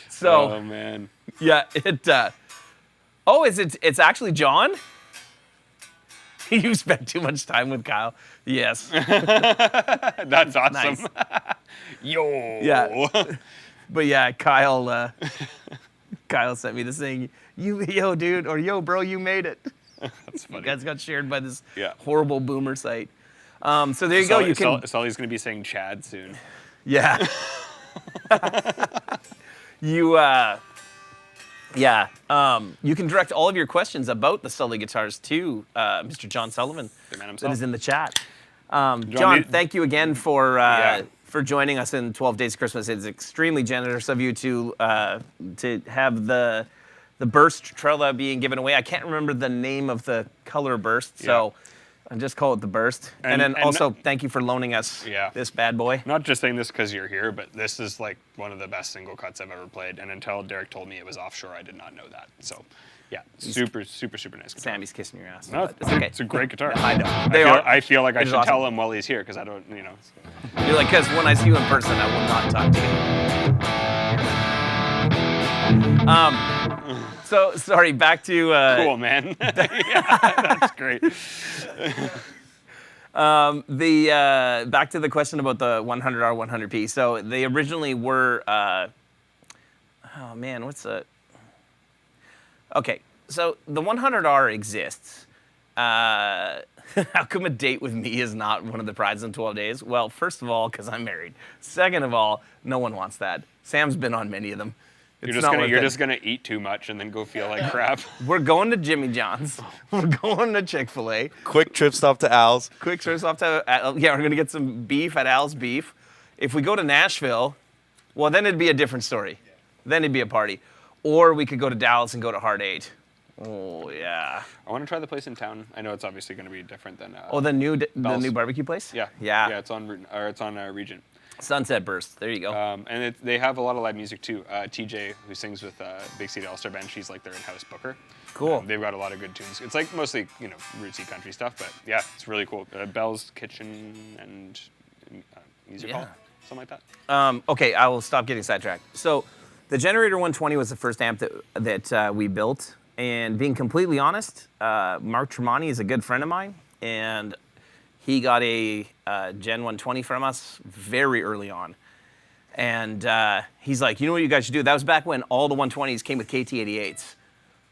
So, Oh, man. yeah, it's actually John? You spent too much time with Kyle. Yes. That's awesome. Nice. Yo. Yeah. But yeah, Kyle sent me this thing. Yo, dude, or yo, bro, you made it. That's funny. You guys got shared by this Yeah. horrible boomer site. So there you go. You can. Sully's going to be saying Chad soon. Yeah. You can direct all of your questions about the Sully guitars to Mr. John Sullivan, The man that himself. is in the chat. John, thank you again for joining us in 12 Days of Christmas. It's extremely generous of you to have the burst Trella being given away. I can't remember the name of the color burst, so I'll just call it the burst. And then also, thank you for loaning us this bad boy. Not just saying this because you're here, but this is like one of the best single cuts I've ever played. And until Derek told me it was offshore, I did not know that. So, yeah, super, super, super nice guitar. Sammy's kissing your ass. No, but it's okay. it's a great guitar. I know. I feel like I It is should tell awesome. him while he's here because I don't, you know. You're like, because when I see you in person, I will not talk to you. So, sorry, back to... Cool, man. Yeah, that's great. Back to the question about the 100R 100P. So they originally were... oh, man, what's the... Okay, so the 100R exists. How come a date with me is not one of the prizes in 12 days? Well, first of all, because I'm married. Second of all, no one wants that. Sam's been on many of them. You're just gonna eat too much and then go feel like crap. We're going to Jimmy John's. We're going to Chick-fil-A. Quick trip stop to Al's. Quick service off to we're gonna get some beef at Al's Beef. If we go to Nashville, well, then it'd be a different story. Then it'd be a party. Or we could go to Dallas and go to Hard 8. Oh yeah. I want to try the place in town. I know it's obviously going to be different than. Oh, the new Bell's. barbecue place. Yeah. Yeah. Yeah, it's on Regent. Sunset Burst. There you go. And they have a lot of live music too. TJ, who sings with Big City All-Star Band, she's like their in-house booker. Cool. They've got a lot of good tunes. It's like mostly, you know, rootsy country stuff, but yeah, it's really cool. Bell's Kitchen and Music Hall, something like that. Okay, I will stop getting sidetracked. So, the Generator 120 was the first amp that we built. And being completely honest, Mark Tremonti is a good friend of mine, and he got a Gen 120 from us very early on. And he's like, you know what you guys should do? That was back when all the 120s came with KT88s.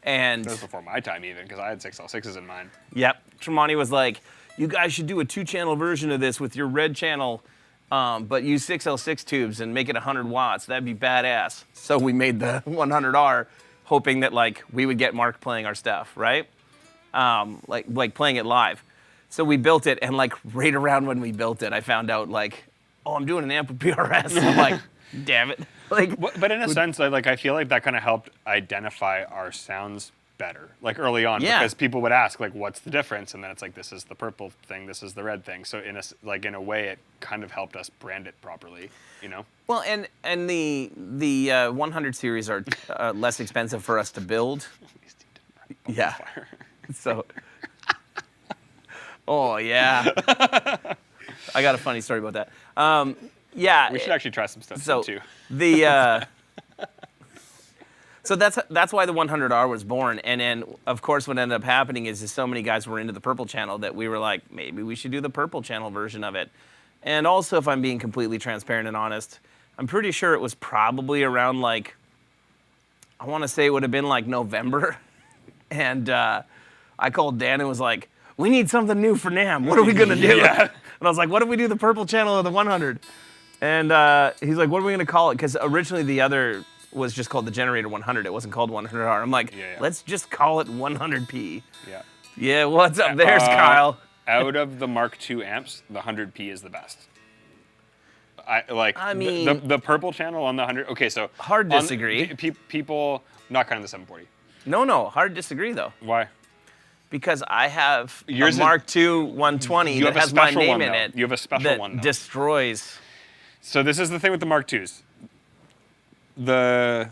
And That was before my time even, because I had 6L6s in mine. yep, Tremonti was like, you guys should do a 2-channel version of this with your red channel, but use 6L6 tubes and make it 100 watts. That'd be badass. So we made the 100R, hoping that like we would get Mark playing our stuff, right? Like playing it live. So we built it, and like right around when we built it, I found out like, oh, I'm doing an amp with PRS. I'm like, damn it. Like, But in a sense, I feel like that kind of helped identify our sounds better, like early on, Yeah. because people would ask like, what's the difference? And then it's like, this is the purple thing, this is the red thing. So in a way, it kind of helped us brand it properly, you know? well, and the 100 series are less expensive for us to build. Yeah. Fire. So, oh yeah, I got a funny story about that. Yeah, We should actually try some stuff so too. So that's why the 100R was born, and then of course what ended up happening is so many guys were into the purple channel that we were like, maybe we should do the purple channel version of it. And also, if I'm being completely transparent and honest, I'm pretty sure it was probably around like, I want to say it would have been like November, and I called Dan and was like, we need something new for NAMM. What are we gonna do? Yeah. And I was like, what if we do the purple channel of the 100? And he's like, what are we gonna call it? Because originally the other was just called the Generator 100. It wasn't called 100R. I'm like, Yeah. let's just call it 100P. Yeah. Yeah, what's up? There's Kyle. Out of the Mark II amps, the 100P is the best. I mean- the purple channel on the 100. Okay, so Hard on- disagree. People not counting the 740. No, hard disagree though. Why? Because I have Yours is- a Mark II 120 You that have a has my special name one, in though. it. You have a special that one, though. destroys. So this is the thing with the Mark IIs. The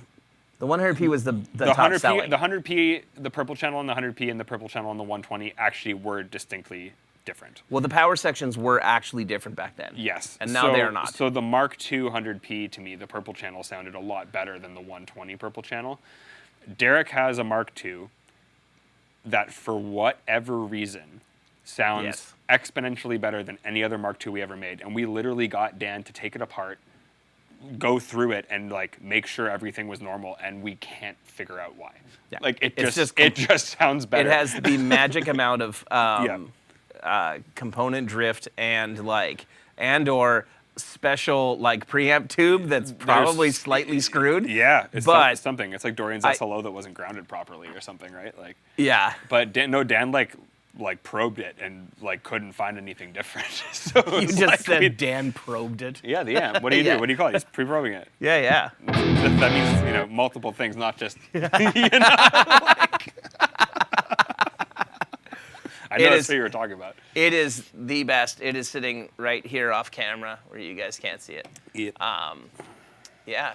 100p was the top 100p, selling. the 100p, the purple channel on the 100p, and the purple channel on the 120 actually were distinctly different. Well, the power sections were actually different back then. Yes. And now they are not. So the Mark II 100p, to me, the purple channel sounded a lot better than the 120 purple channel. Derek has a Mark II that, for whatever reason, sounds Yes. exponentially better than any other Mark II we ever made. And we literally got Dan to take it apart, go through it, and like make sure everything was normal, and we can't figure out why. Yeah. Like it It's just sounds better. It has the magic amount of Yeah. component drift and/or special like preamp tube that's probably slightly screwed. Yeah, it's but something. It's like Dorian's SLO that wasn't grounded properly or something, right? Like, yeah. but Dan like probed it and like couldn't find anything different. So You it's just like said Dan probed it. yeah, the amp. What do you Yeah. do? What do you call it? Just pre-probing it. Yeah, yeah. That means multiple things, not just I know It that's is- what you were talking about. It is the best. It is sitting right here off camera where you guys can't see it. Yeah.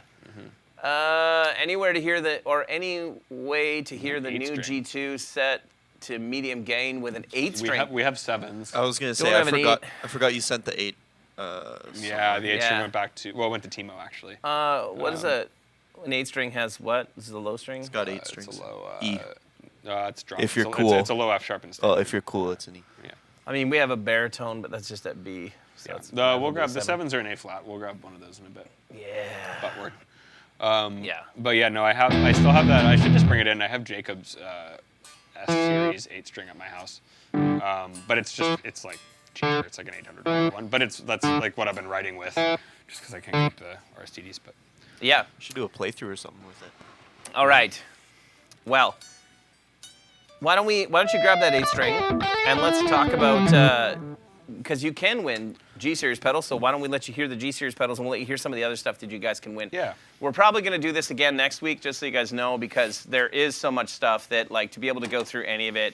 Anywhere to hear any way to hear the new Eight-string. G2 set to medium gain with an 8-string. We have sevens. I was gonna Don't say have an I forgot you sent the 8. Yeah, the 8-string Yeah. went to Timo actually. What is an 8-string has what? This is a low string? It's got 8 It's strings. a low. E. It's drum. If you're it's cool. it's a low F sharp instead. Oh, if you're cool, it's an E. Yeah. I mean, we have a baritone, but that's just at B. So it's We'll grab the seven. sevens or an A flat. We'll grab one of those in a bit. Yeah. Buttward. Yeah. But yeah, no, I still have that. I should just bring it in. I have Jacob's S series 8-string at my house, but it's like cheaper. It's like an $800 one, but that's like what I've been writing with, just because I can't keep the RSTDs. But Yeah. You should do a playthrough or something with it. All right. Well, why don't you grab that 8-string and let's talk about because you can win G series pedals. So why don't we let you hear the G series pedals and we'll let you hear some of the other stuff that you guys can win. Yeah. We're probably going to do this again next week, just so you guys know, because there is so much stuff that like to be able to go through any of it,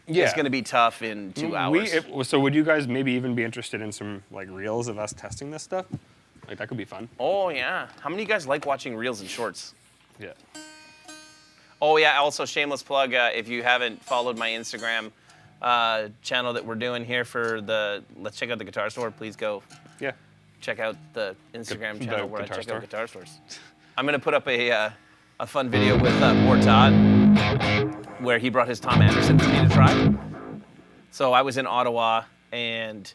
it's going to be tough in 2 hours. So would you guys maybe even be interested in some like reels of us testing this stuff? Like that could be fun. Oh yeah. How many of you guys like watching reels and shorts? Yeah. Oh yeah, also shameless plug, if you haven't followed my Instagram channel that we're doing here for Let's Check Out the Guitar Store, please go Yeah. check out the Instagram The channel where I guitar check store. out guitar stores. I'm gonna put up a fun video with Todd where he brought his Tom Anderson for me to try. So I was in Ottawa and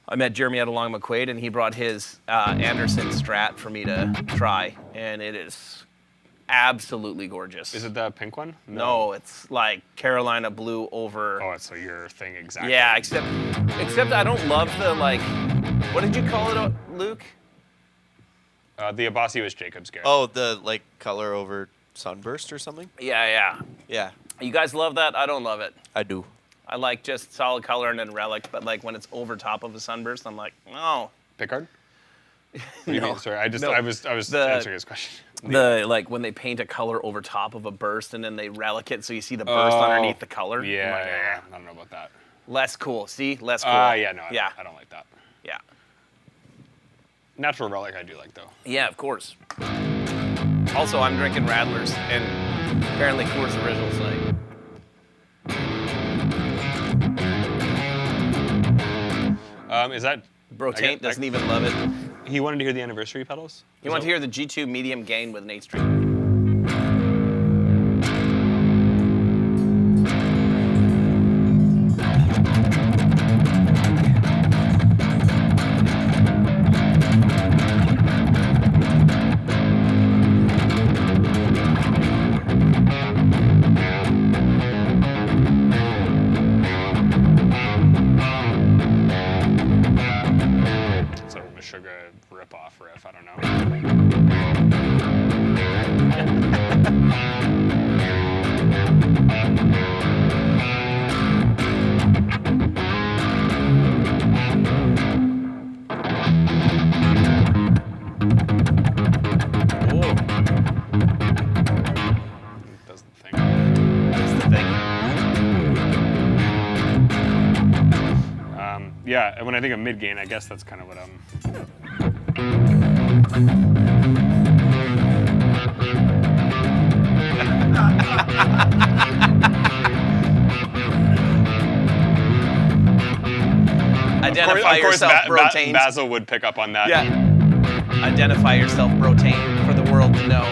I met Jeremy out along McQuaid and he brought his Anderson Strat for me to try, and it is absolutely gorgeous. Is it the pink one? No, it's like Carolina blue over. Oh, it's your thing exactly. Yeah, except I don't love the like. What did you call it, Luke? The Abasi was Jacob's Garrett. Oh, the like color over sunburst or something? Yeah. Yeah, You guys love that? I don't love it. I do. I like just solid color and then relic, but like when it's over top of a sunburst, I'm like, no. Pickard? What do you No. mean? Sorry, I was The- answering his question. The like when they paint a color over top of a burst and then they relic it so you see the burst underneath the color. Yeah, I'm like, yeah. I don't know about that. Less cool. See, less cool. Yeah, no, Yeah. I don't like that. Yeah. Natural relic I do like though. Yeah, of course. Also, I'm drinking Radlers, and apparently Coors Original's like. Is that Bro Taint doesn't even love it. He wanted to hear the anniversary pedals? You want to hear the G2 medium gain with an 8-string. It's a Meshuggah rip-off riff, I don't know. Oh, It does the thing. that's the thing. Yeah, Yeah, and when I think of mid gain, I guess that's kind of what I'm. Identify yourself, Brotane. Basil would pick up on that. Yeah. Identify yourself, Brotane, for the world to know.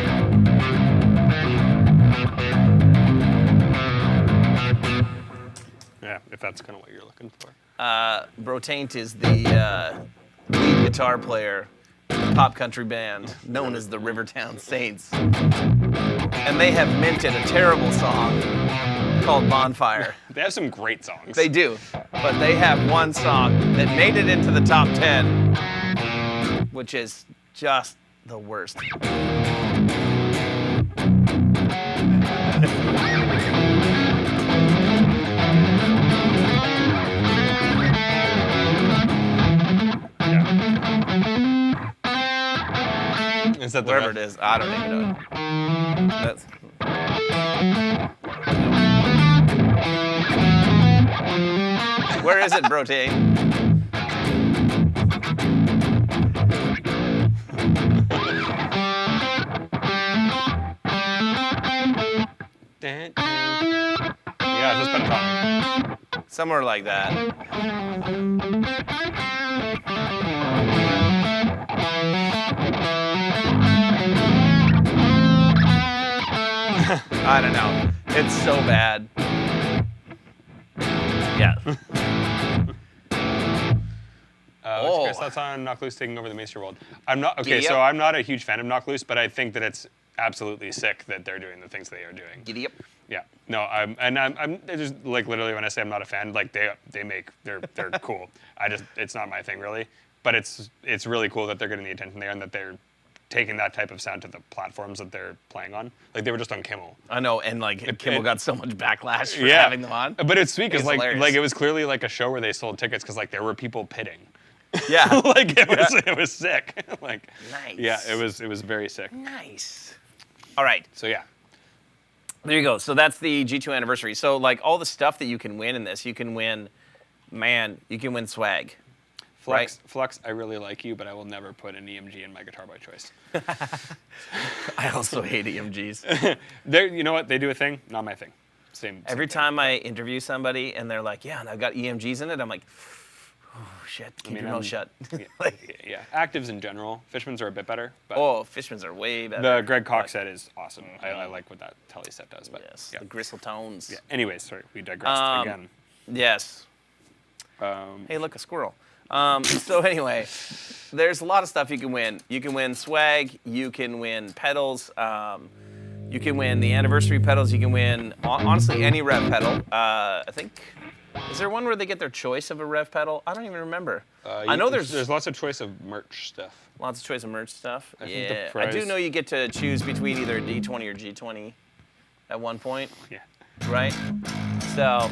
Yeah, if that's kind of what you're looking for. Brotane is the lead guitar player in a pop country band known as the Rivertown Saints. And they have minted a terrible song called Bonfire. They have some great songs. They do, but they have one song that made it into the top 10, which is just the worst. Is that the Wherever rest? it is, I don't even know. That's... Where is it, Brotane? Yeah, just pentatonic. Somewhere like that. I don't know. It's so bad. Yeah. What's your guys' thoughts on Knock Loose taking over the Maester world? I'm not okay. Giddy So up. I'm not a huge fan of Knock Loose, but I think that it's absolutely sick that they're doing the things they are doing. Giddy up. Yeah. No. I'm just like literally when I say I'm not a fan, like they're cool. It's not my thing really, but it's really cool that they're getting the attention there and that they're taking that type of sound to the platforms that they're playing on. Like they were just on Kimmel. I know, and like Kimmel got so much backlash for Yeah. having them on. But it's sweet because It's hilarious. like it was clearly like a show where they sold tickets because like there were people pitting. Yeah. Like it was sick. Like Nice. Yeah, it was very sick. Nice. All right. So yeah. There you go. So that's the G2 anniversary. So like all the stuff that you can win in this, you can win swag. Flux, I really like you, but I will never put an EMG in my guitar by choice. I also hate EMGs. You know what? They do a thing, not my thing. Same Every thing. time I interview somebody and they're like, yeah, and I've got EMGs in it, I'm like, oh, shit, keep your mouth shut. Yeah, actives in general. Fishmans are a bit better. But Oh, Fishmans are way better. the Greg Cox set is awesome. I like what that Telly set does. But Yes, yeah. the gristle tones. Yeah. Anyways, sorry, we digressed again. Yes. Hey, look, a squirrel. So anyway, there's a lot of stuff you can win. You can win swag. You can win pedals. You can win the anniversary pedals. You can win, honestly, any rev pedal. I think, is there one where they get their choice of a rev pedal? I don't even remember. I know there's lots of choice of merch stuff. lots of choice of merch stuff. I think Yeah, the I do price- know you get to choose between either a D20 or G20 at one point. Yeah. Right? So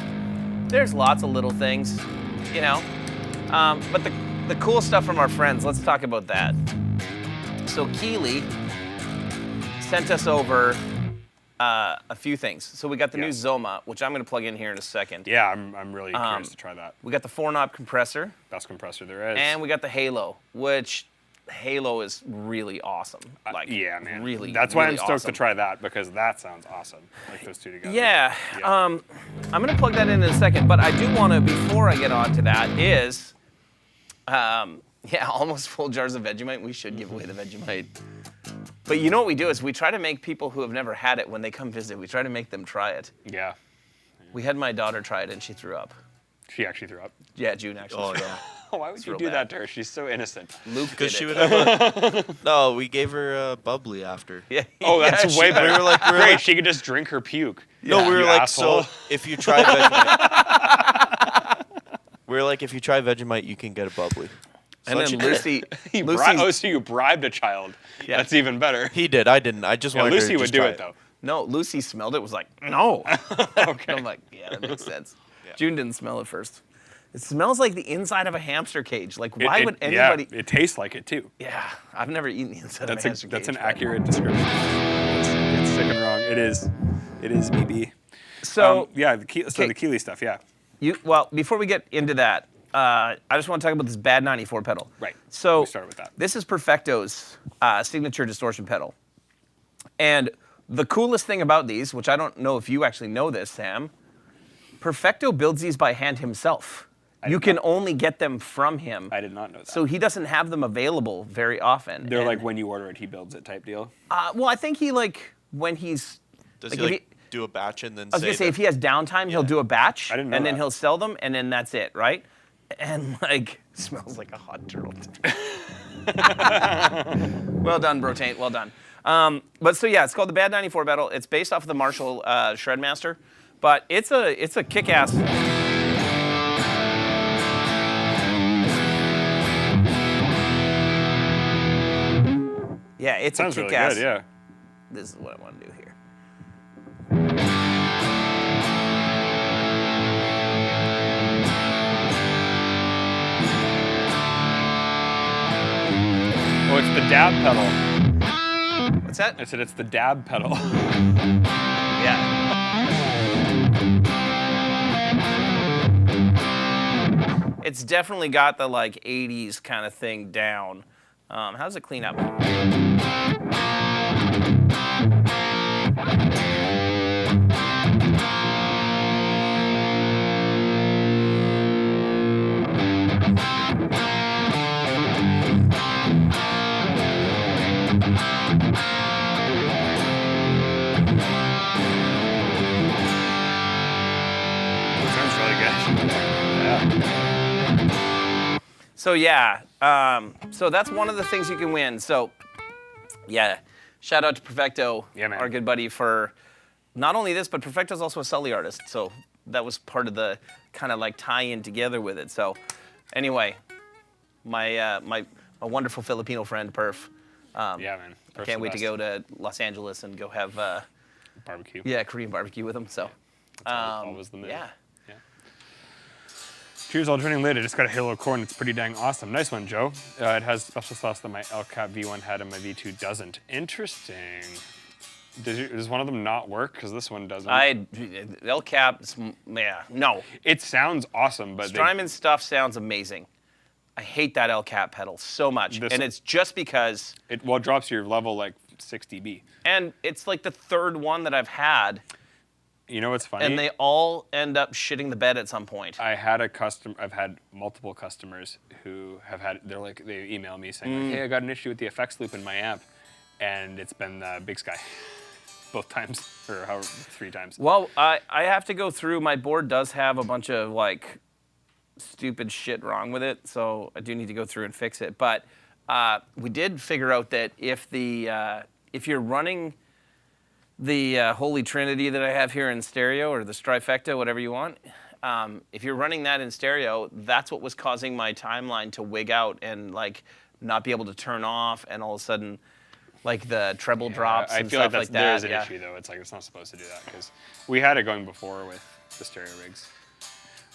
there's lots of little things, you know. But the cool stuff from our friends, let's talk about that. So Keely sent us over a few things. So we got the new Zoma, which I'm going to plug in here in a second. Yeah, I'm really curious to try that. We got the 4-knob compressor, Best compressor there is. and we got the Halo, which Halo is really awesome. Like, yeah, man. Really, That's why really I'm stoked awesome. to try that because that sounds awesome. Like those two together. Yeah. I'm going to plug that in a second, but I do want to, before I get on to that, is, almost full jars of Vegemite. We should give away the Vegemite. But you know what we do is we try to make people who have never had it, when they come visit, we try to make them try it. Yeah. We had my daughter try it and she threw up. She actually threw up. Yeah, June actually Oh, threw yeah. up. Why would you real do bad. that to her? She's so innocent. Luke did Because she it. would have No, we gave her a bubbly after. Yeah. Oh, that's yeah, way she- better. we were like- Great, she could just drink her puke. No, we were You like, asshole. so if you try Vegemite, we were like, if you try Vegemite, you can get a bubbly. So And that's then what she did. Lucy, So you bribed a child. Yeah. That's even better. He did. I didn't. I just Yeah, wanted her Lucy to would just do try it though. no, Lucy smelled it, was like, no. Okay. I'm like, yeah, that makes sense. June didn't smell it first. It smells like the inside of a hamster cage. Like, why would anybody? Yeah, it tastes like it too. Yeah, I've never eaten the inside of a hamster That's cage. an accurate description. It's sick and wrong. It is BB. So The Keeley stuff. Yeah. well, before we get into that, I just want to talk about this bad 94 pedal. Right. So We started with that. this is Perfecto's signature distortion pedal. And the coolest thing about these, which I don't know if you actually know this, Sam, Perfecto builds these by hand himself. You can only get them from him. I did not know that. So he doesn't have them available very often. They're And, like when you order it, he builds it type deal. well, I think he when he's Does like, he if like do a batch and then I was say gonna say that- if he has downtime, he'll do a batch, I didn't know and then that. he'll sell them, and then that's it, right? And like smells like a hot turtle. Well done, Brotaint. Well done. But so yeah, it's called the Bad 94 pedal. It's based off of the Marshall Shredmaster, but it's a kick-ass. Yeah, it's Sounds a really kick-ass. good, yeah. This is what I want to do here. Oh, it's the dab pedal. What's that? I said it's the dab pedal. Yeah. It's definitely got the like 80s kind of thing down. How does it clean up? Sounds really good. Yeah. So yeah, so that's one of the things you can win. So yeah, shout out to Perfecto, Yeah, man. our good buddy, for not only this, but Perfecto's also a Sully artist. So that was part of the kind of like tie-in together with it. So anyway, my wonderful Filipino friend Perf. Yeah, man. I can't wait to go to Los Angeles and go have Barbecue. Korean barbecue with him. So Always the move. yeah. Cheers, all joining late. I just got a Halo corn. It's pretty dang awesome. Nice one, Joe. It has special sauce that my El Cap V1 had and my V2 doesn't. Interesting. Does one of them not work? Because this one doesn't. El Cap, yeah, no. It sounds awesome, but Strymon stuff sounds amazing. I hate that El Cap pedal so much, and it's just because it drops your level like 6 dB. and it's like the third one that I've had, You know what's funny? and they all end up shitting the bed at some point. I've had multiple customers who have had, they email me saying, like, hey, I got an issue with the effects loop in my amp, and it's been Big Sky both times, or however, 3 times. Well, I have to go through. My board does have a bunch of like stupid shit wrong with it, so I do need to go through and fix it. But we did figure out that if you're running the Holy Trinity that I have here in stereo, or the Strifecta, whatever you want, if you're running that in stereo, that's what was causing my timeline to wig out and like not be able to turn off, and all of a sudden, like the treble drops and I feel stuff like like that. there is an yeah. issue though. It's like it's not supposed to do that because we had it going before with the stereo rigs.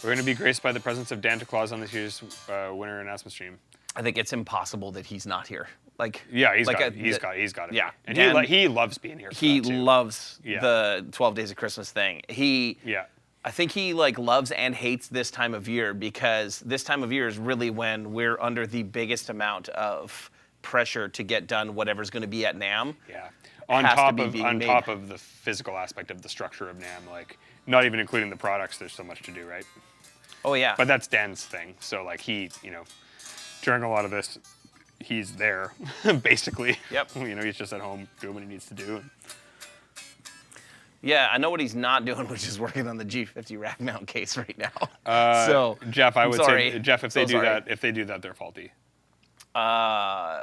We're going to be graced by the presence of Santa Claus on this year's winter announcement stream. I think it's impossible that he's not here. Like Yeah, he's like got it. Yeah, And Dan- he loves being here. For he that too. loves Yeah. the 12 Days of Christmas thing. Yeah. I think he like loves and hates this time of year, because this time of year is really when we're under the biggest amount of pressure to get done whatever's going to be at NAMM. Yeah. On has to top be of being made. top of the physical aspect of the structure of NAMM, like not even including the products, there's so much to do, right? Oh yeah. But that's Dan's thing. So like he, during a lot of this, he's there basically. Yep. He's just at home doing what he needs to do. Yeah, I know what he's not doing, which is working on the G50 rack mount case right now. So Jeff, I I'm would sorry. say Jeff, if So they do sorry. that, they're faulty.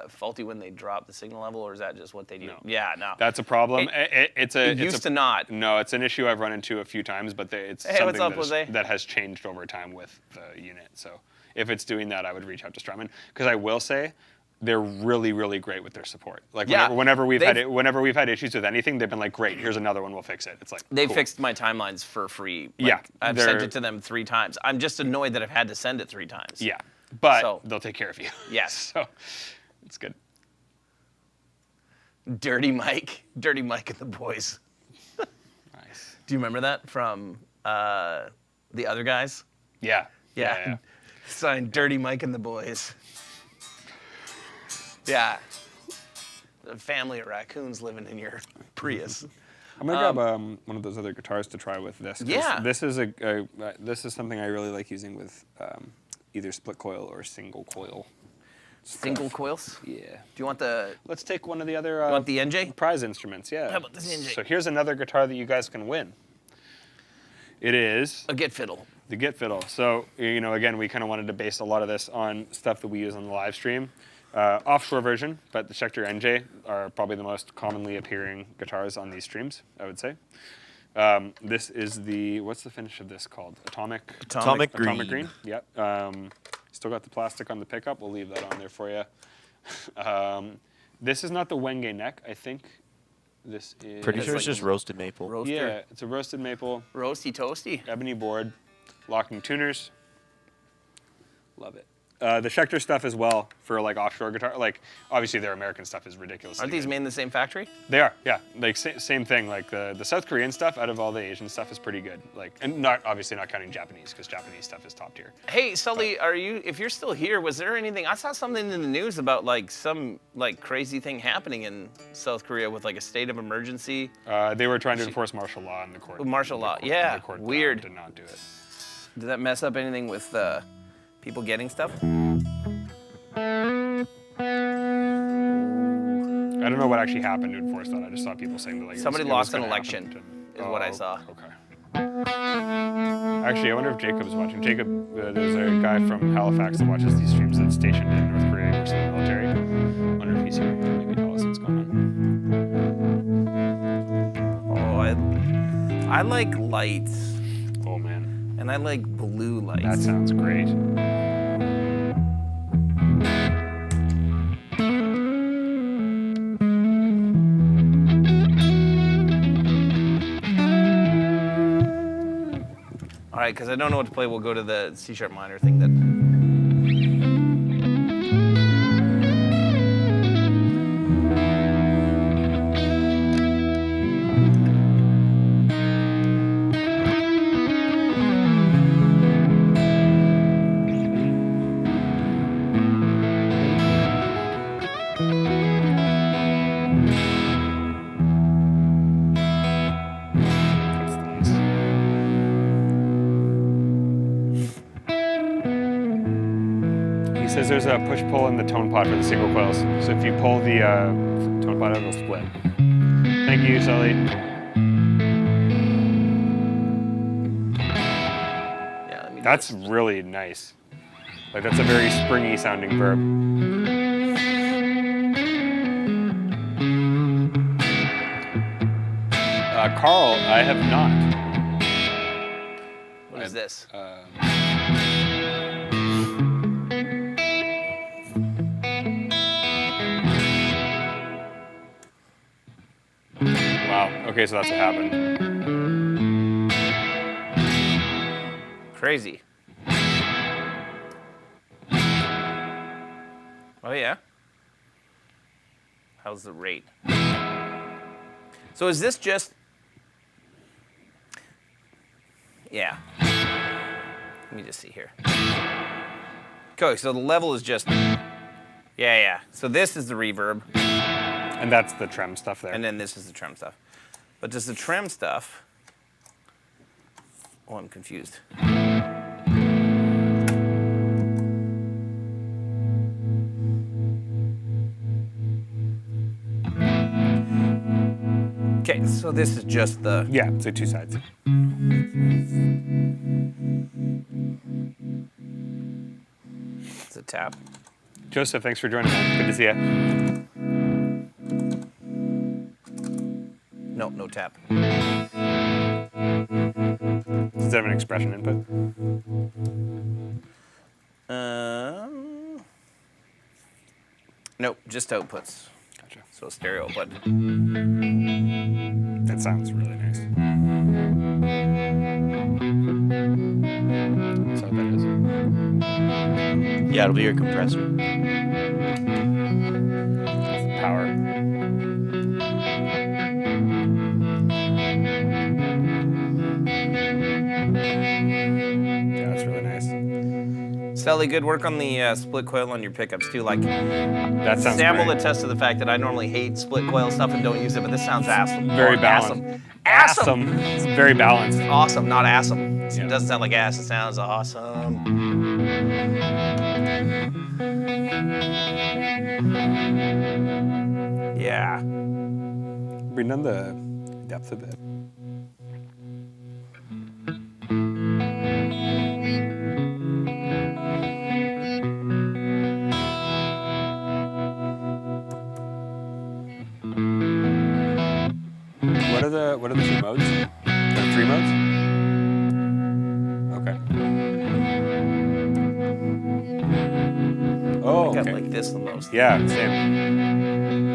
Faulty when they drop the signal level, or is that just what they do? No. Yeah, no. That's a problem. It used to not. No, it's an issue I've run into a few times, but it's Hey, what's something up, Jose? that has changed over time with the unit. So if it's doing that, I would reach out to Strymon, because I will say they're really, really great with their support. Like Yeah, whenever we've had issues with anything, they've been like, great, here's another one, we'll fix it. It's like They cool. fixed my timelines for free. Like, Yeah, I've sent it to them 3 times. I'm just annoyed that I've had to send it 3 times. Yeah, but So- they'll take care of you. Yes. So it's good. Dirty Mike and the boys. Nice. Do you remember that from the other guys? Yeah. Yeah. Signed Dirty Mike and the Boys. Yeah. A family of raccoons living in your Prius. I'm gonna grab one of those other guitars to try with this. 'Cause Yeah. This is this is something I really like using with either split coil or single coil. Single coils? Yeah. Do you want the Let's take one of the other want the NJ? prize instruments. Yeah. How about this NJ? So here's another guitar that you guys can win. It is a Git Fiddle? the Git Fiddle. So, you know, again, we kind of wanted to base a lot of this on stuff that we use on the live stream. Offshore version, but the Schecter NJ are probably the most commonly appearing guitars on these streams, I would say. This is the, what's the finish of this called? Atomic Green. Atomic Green, yep. Still got the plastic on the pickup. We'll leave that on there for you. This is not the Wenge neck, I think. This is... Pretty sure like it's just roasted maple. Roaster? Yeah, it's a roasted maple, Roasty toasty? ebony board, locking tuners. Love it. The Schecter stuff as well for like offshore guitar. Like obviously their American stuff is ridiculous. Aren't these made in the same factory? They are, yeah. Like same thing. Like the South Korean stuff out of all the Asian stuff is pretty good. Like, and not obviously not counting Japanese because Japanese stuff is top tier. Hey, Sully, if you're still here, was there anything? I saw something in the news about like some like crazy thing happening in South Korea with like a state of emergency. They were trying to enforce martial law in the court. Martial law, The yeah. court, Weird. did not do it. Did that mess up anything with people getting stuff? I don't know what actually happened to enforce that. I just saw people saying that like Somebody it was lost an gonna election, happen is what I saw. Okay. Actually, I wonder if Jacob's watching. Jacob, there's a guy from Halifax that watches these streams that's stationed in North Korea, works in the military. I wonder if he's here. Maybe tell us what's going on. Oh, I like lights, Oh man, and I like blue lights. that sounds great. All right, because I don't know what to play, we'll go to the C-sharp minor thing that. That's nice. He says there's a push-pull in the tone pot for the single coils. So if you pull the tone pot out, it'll split. Thank you, Sully. Yeah, let me do That's this. really nice. Like that's a very springy sounding verb. Carl, I have not. What is this? Wow. Okay, so that's what happened. Crazy. Oh yeah. How's the rate? So is this just? Yeah. Let me just see here. Okay, so the level is just. Yeah. So this is the reverb, And that's the trem stuff there. and then this is the trim stuff. But does the trim stuff? Oh, I'm confused. Okay, so this is just the. Yeah, so two sides. It's a tap. Joseph, thanks for joining us. Good to see you. No tap. Does it have an expression input? Nope, just outputs. Gotcha. So stereo, but That sounds really nice. That's what that is. Yeah, it'll be your compressor. Power. Yeah, that's really nice. Sully, good work on the split coil on your pickups too. Like, That sounds Sam will great. attest to the fact that I normally hate split coil stuff and don't use it, but this sounds awesome. Very Or balanced. Awesome. It's very balanced. Awesome, not awesome. Yeah. It doesn't sound like ass. It sounds awesome. Yeah. Bring down the depth a bit. What are the 2 modes? There are 3 modes? Okay. Oh, I got okay. like this the most. Yeah, same.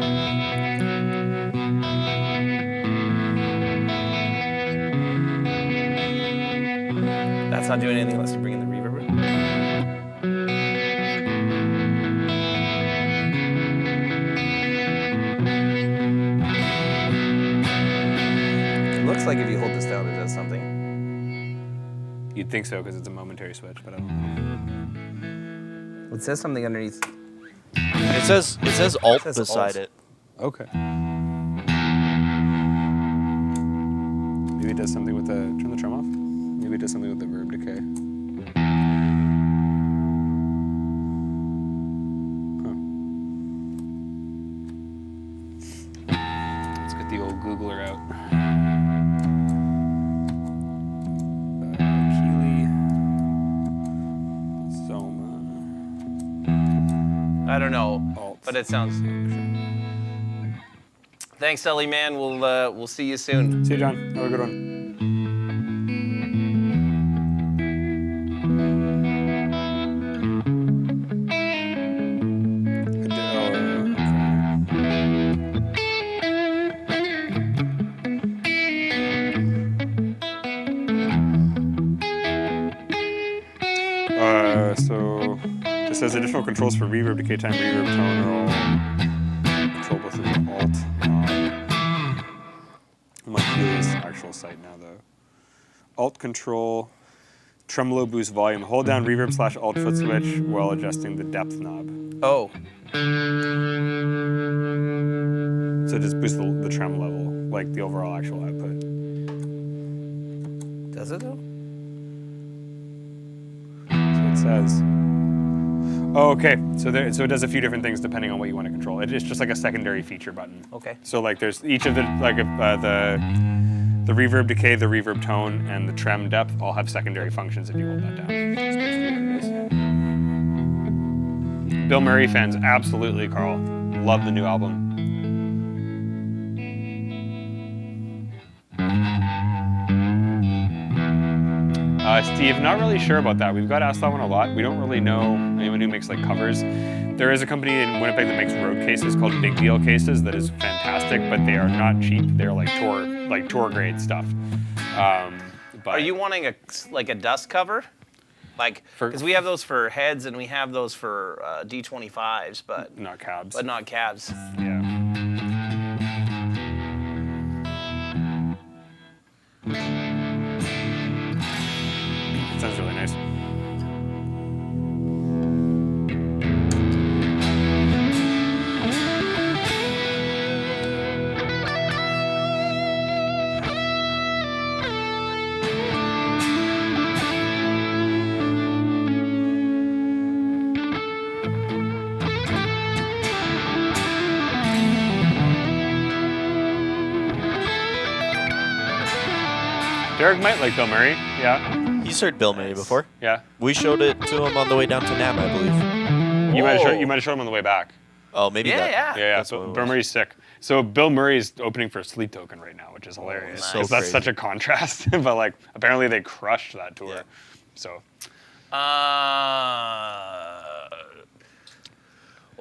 That's not doing anything unless you bring in the reverb. It looks like if you hold this down, it does something. You'd think so because it's a momentary switch, but I don't know. It says something underneath. It says alt It says beside alt. it. Okay. Maybe it does something with the turn the drum off. Maybe it does something with the verb decay. Let's get the old Googler out. Keely. Zoma. I don't know, Alt. but it sounds. Thanks, Sully, man. We'll see you soon. See you, John. Have a good one. So this says additional controls for reverb, decay time, reverb, tone, or all control both of the alt. I'm on Keely's actual site now, though. Alt control, tremolo boost volume. Hold down reverb / alt foot switch while adjusting the depth knob. Oh, So just boost the trem level, like the overall actual output. does it though? So it says. Oh, okay. So it does a few different things depending on what you want to control. It's just like a secondary feature button. Okay. So like there's each of the the reverb decay, the reverb tone, and the trem depth all have secondary functions if you hold that down. That's basically what it is. Bill Murray fans, absolutely, Carl. Love the new album. Steve, not really sure about that. We've got asked that one a lot. We don't really know anyone who makes like covers. There is a company in Winnipeg that makes road cases called Big Deal Cases that is fantastic, but they are not cheap. They're like tour grade stuff. But Are you wanting a dust cover? Like, because we have those for heads and we have those for D25s, but not cabs? not cabs. Yeah. Sounds really nice. Derek might like Bill Murray. Yeah. He's heard Bill Murray before. Yeah. We showed it to him on the way down to NAM, I believe. You might Whoa. have showed him on the way back. Oh, maybe Yeah, that. yeah. Yeah. That's So what it Bill was. Murray's sick. So Bill Murray's opening for Sleep Token right now, which is hilarious. nice. 'Cause So that's such crazy. a contrast. But like, apparently they crushed that tour. Yeah. So.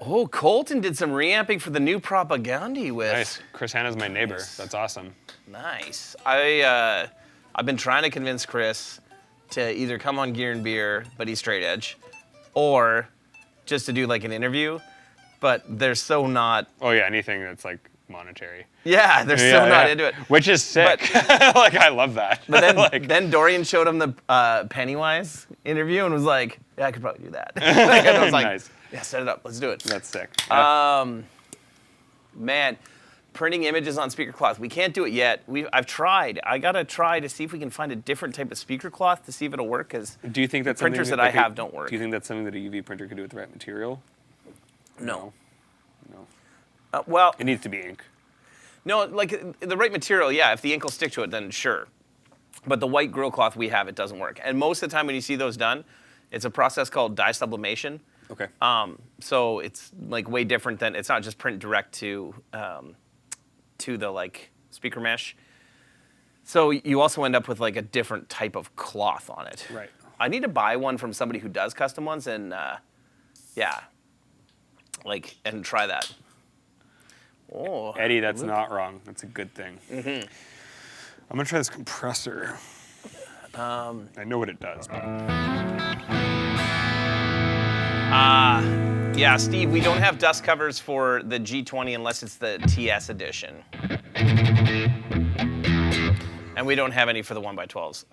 Oh, Colton did some reamping for the new Propagandi with. Nice. Chris Hanna's my neighbor. Nice. That's awesome. Nice. I've been trying to convince Chris to either come on Gear and Beer, but he's straight edge, or just to do like an interview, but they're so not. Oh yeah, anything that's like monetary. Yeah, they're Yeah, so not yeah. into it. Which is sick. Like I love that. But then, like, then Dorian showed him the Pennywise interview and was like, yeah, I could probably do that. And I was like, Nice. yeah, set it up. Let's do it. That's sick. Yeah. Man, printing images on speaker cloth. We can't do it yet. I've tried. I gotta try to see if we can find a different type of speaker cloth to see if it'll work. Because Do you think that printers that I have don't work. Do you think that's something that a UV printer could do with the right material? No. No. Well, It needs to be ink. no, like the right material. Yeah, if the ink will stick to it, then sure. But the white grill cloth we have, it doesn't work. And most of the time when you see those done, it's a process called dye sublimation. Okay. So it's like way different than, it's not just print direct to the like speaker mesh. So you also end up with like a different type of cloth on it. Right. I need to buy one from somebody who does custom ones and yeah, like, and try that. Oh, Eddie, that's not wrong. That's a good thing. Mm-hmm. I'm gonna try this compressor. I know what it does. But... yeah, Steve, we don't have dust covers for the G20 unless it's the TS edition. And we don't have any for the 1x12s.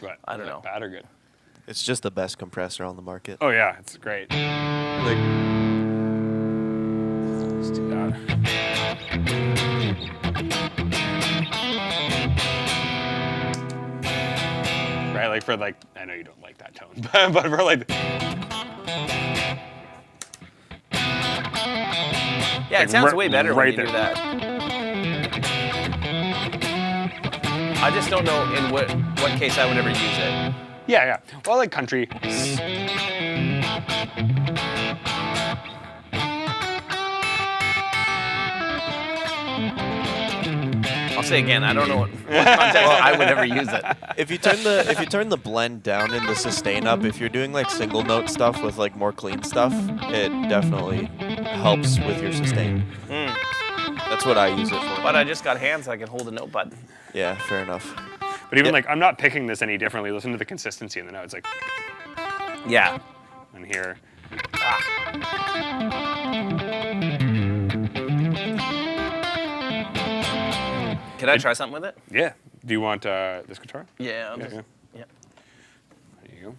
What? I don't know. Bad or good? It's just the best compressor on the market. Oh yeah, it's great. Like, let's do that. Right, like for like, I know you don't like that tone, but for like. Yeah, it sounds way better when you do that. I just don't know in what case I would ever use it. Yeah, yeah. Well, like country. I'll say again, I don't know what context I would ever use it. If you turn the blend down and the sustain up, if you're doing like single note stuff with like more clean stuff, it definitely helps with your sustain. That's what I use it for. But I just got hands I can hold a note button. Yeah, fair enough. But even like, I'm not picking this any differently. Listen to the consistency in the notes. Like, Yeah. and here. Can I try something with it? Yeah. Do you want this guitar? Yeah. Yeah. Yeah. There you go.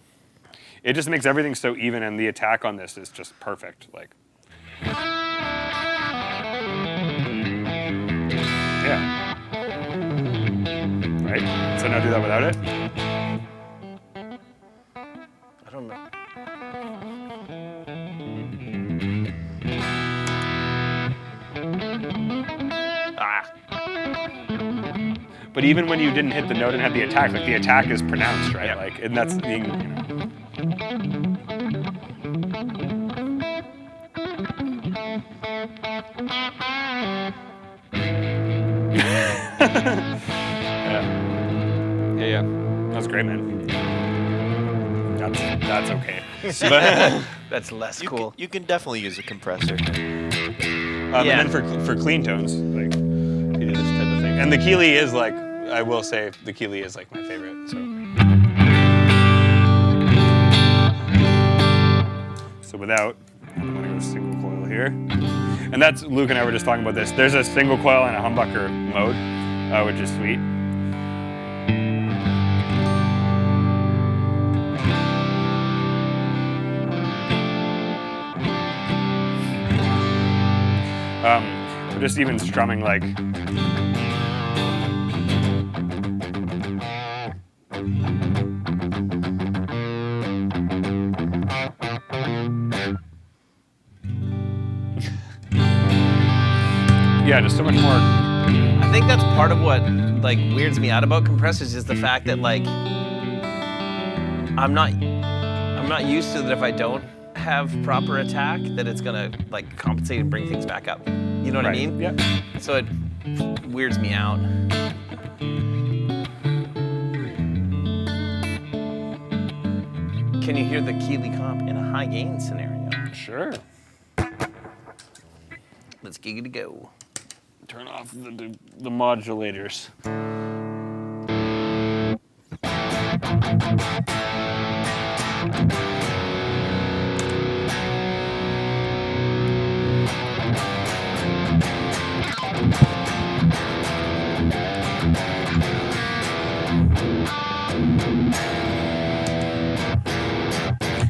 It just makes everything so even, and the attack on this is just perfect. Like, yeah. Right? So now do that without it? I don't know. But even when you didn't hit the note and had the attack, like the attack is pronounced, right? Yeah. Like, and that's being, you know. Yeah. That's great, man. That's okay. That's less cool. You can definitely use a compressor. And then for clean tones, like you do this type of thing. And the Keely is like, I will say, the Keely is like my favorite. So without, I'm gonna go single coil here. And that's, Luke and I were just talking about this. There's a single coil and a humbucker mode, which is sweet. Just even strumming like. Yeah, just so much more. I think that's part of what like weirds me out about compressors is the fact that like I'm not used to that if I don't have proper attack that it's gonna like compensate and bring things back up. You know what I mean? Yeah. So it weirds me out. Can you hear the Keeley comp in a high gain scenario? Sure. Let's giggity go. Turn off the modulators.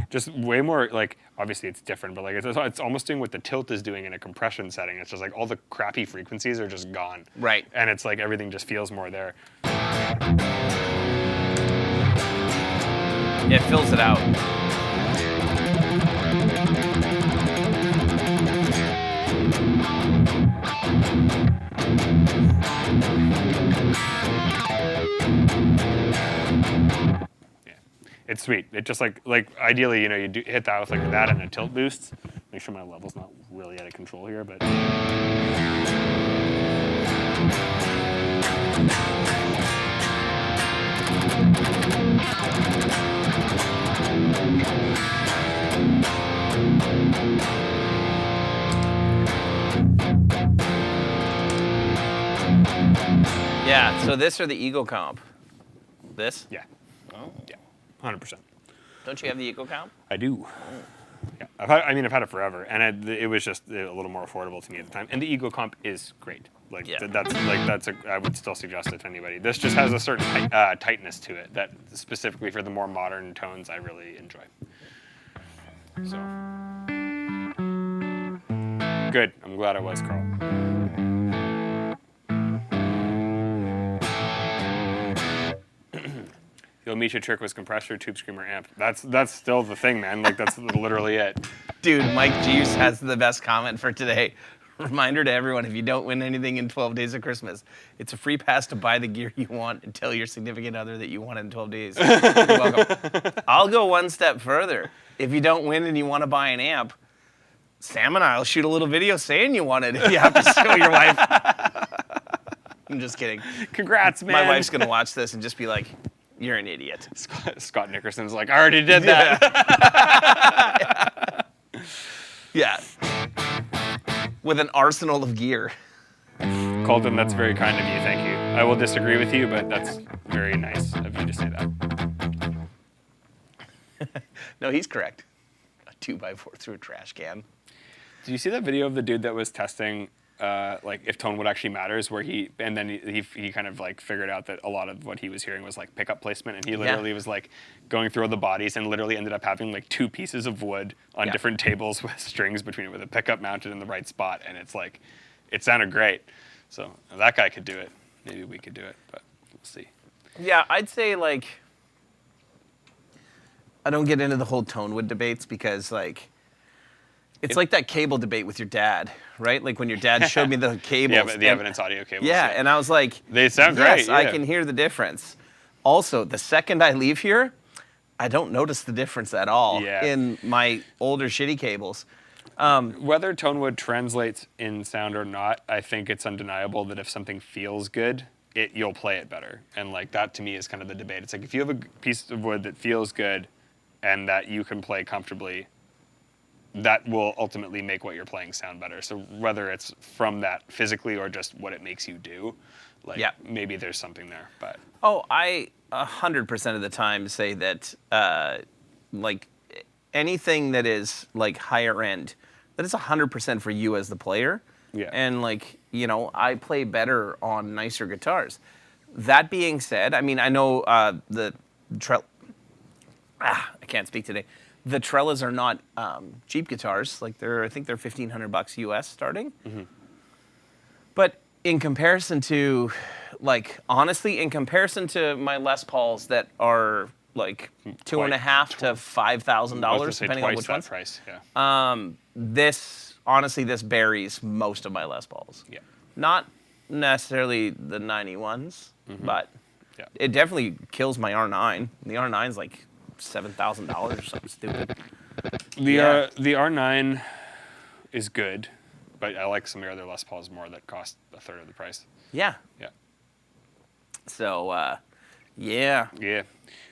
just way more like, obviously it's different, but like it's almost doing what the tilt is doing in a compression setting. It's just like all the crappy frequencies are just gone. Right. And it's like everything just feels more there. Yeah, it fills it out. It's sweet. It just like ideally, you know, you hit that with like that and a tilt boost. Make sure my level's not really out of control here, but. Yeah, so this or the Ego Comp? This? Yeah. Oh. Yeah. 100%. Don't you have the Ego Comp? I do. Yeah. I've had it forever, and it was just a little more affordable to me at the time. And the Ego Comp is great. Like I would still suggest it to anybody. This just has a certain tightness to it that specifically for the more modern tones I really enjoy. So good. I'm glad it was, Carl. The Omisha trick was compressor, tube screamer, amp. That's still the thing, man. Like that's literally it. Dude, Mike Juice has the best comment for today. Reminder to everyone, if you don't win anything in 12 days of Christmas, it's a free pass to buy the gear you want and tell your significant other that you want it in 12 days. You're welcome. I'll go one step further. If you don't win and you want to buy an amp, Sam and I will shoot a little video saying you want it if you have to show your wife. I'm just kidding. Congrats, man. My wife's going to watch this and just be like, you're an idiot. Scott Nickerson's like, I already did that. Yeah. With an arsenal of gear. Colton, that's very kind of you. Thank you. I will disagree with you, but that's very nice of you to say that. No, he's correct. A 2x4 through a trash can. Did you see that video of the dude that was testing like if tone would actually matters, where he kind of like figured out that a lot of what he was hearing was like pickup placement, and he literally was like going through all the bodies and literally ended up having like 2 pieces of wood on different tables with strings between it with a pickup mounted in the right spot, and it's like it sounded great. So that guy could do it. Maybe we could do it, but we'll see. Yeah, I'd say like I don't get into the whole tone wood debates because like it's like that cable debate with your dad, right? Like when your dad showed me the cables. Yeah, but the evidence audio cables. Yeah, and I was like, they sound great. Yes, I can hear the difference. Also, the second I leave here, I don't notice the difference at all in my older shitty cables. Whether tone wood translates in sound or not, I think it's undeniable that if something feels good, you'll play it better. And like that to me is kind of the debate. It's like if you have a piece of wood that feels good and that you can play comfortably, that will ultimately make what you're playing sound better. So whether it's from that physically or just what it makes you do, like maybe there's something there. But I 100% of the time say that like anything that is like higher end, that is 100% for you as the player. Yeah. And like, you know, I play better on nicer guitars. That being said, I mean, I know the Trella, I can't speak today. The Trellas are not cheap guitars. Like I think they're $1,500 US starting. Mm-hmm. But in comparison to, like, honestly, in comparison to my Les Pauls that are like $2,500 to $5,000, depending on which ones. Price, yeah. This buries most of my Les Pauls. Yeah. Not necessarily the 91s, but it definitely kills my R9. The R9's like $7,000 or something stupid. The R9 is good, but I like some of your other Les Pauls more that cost a third of the price. Yeah. Yeah. So, yeah. Yeah.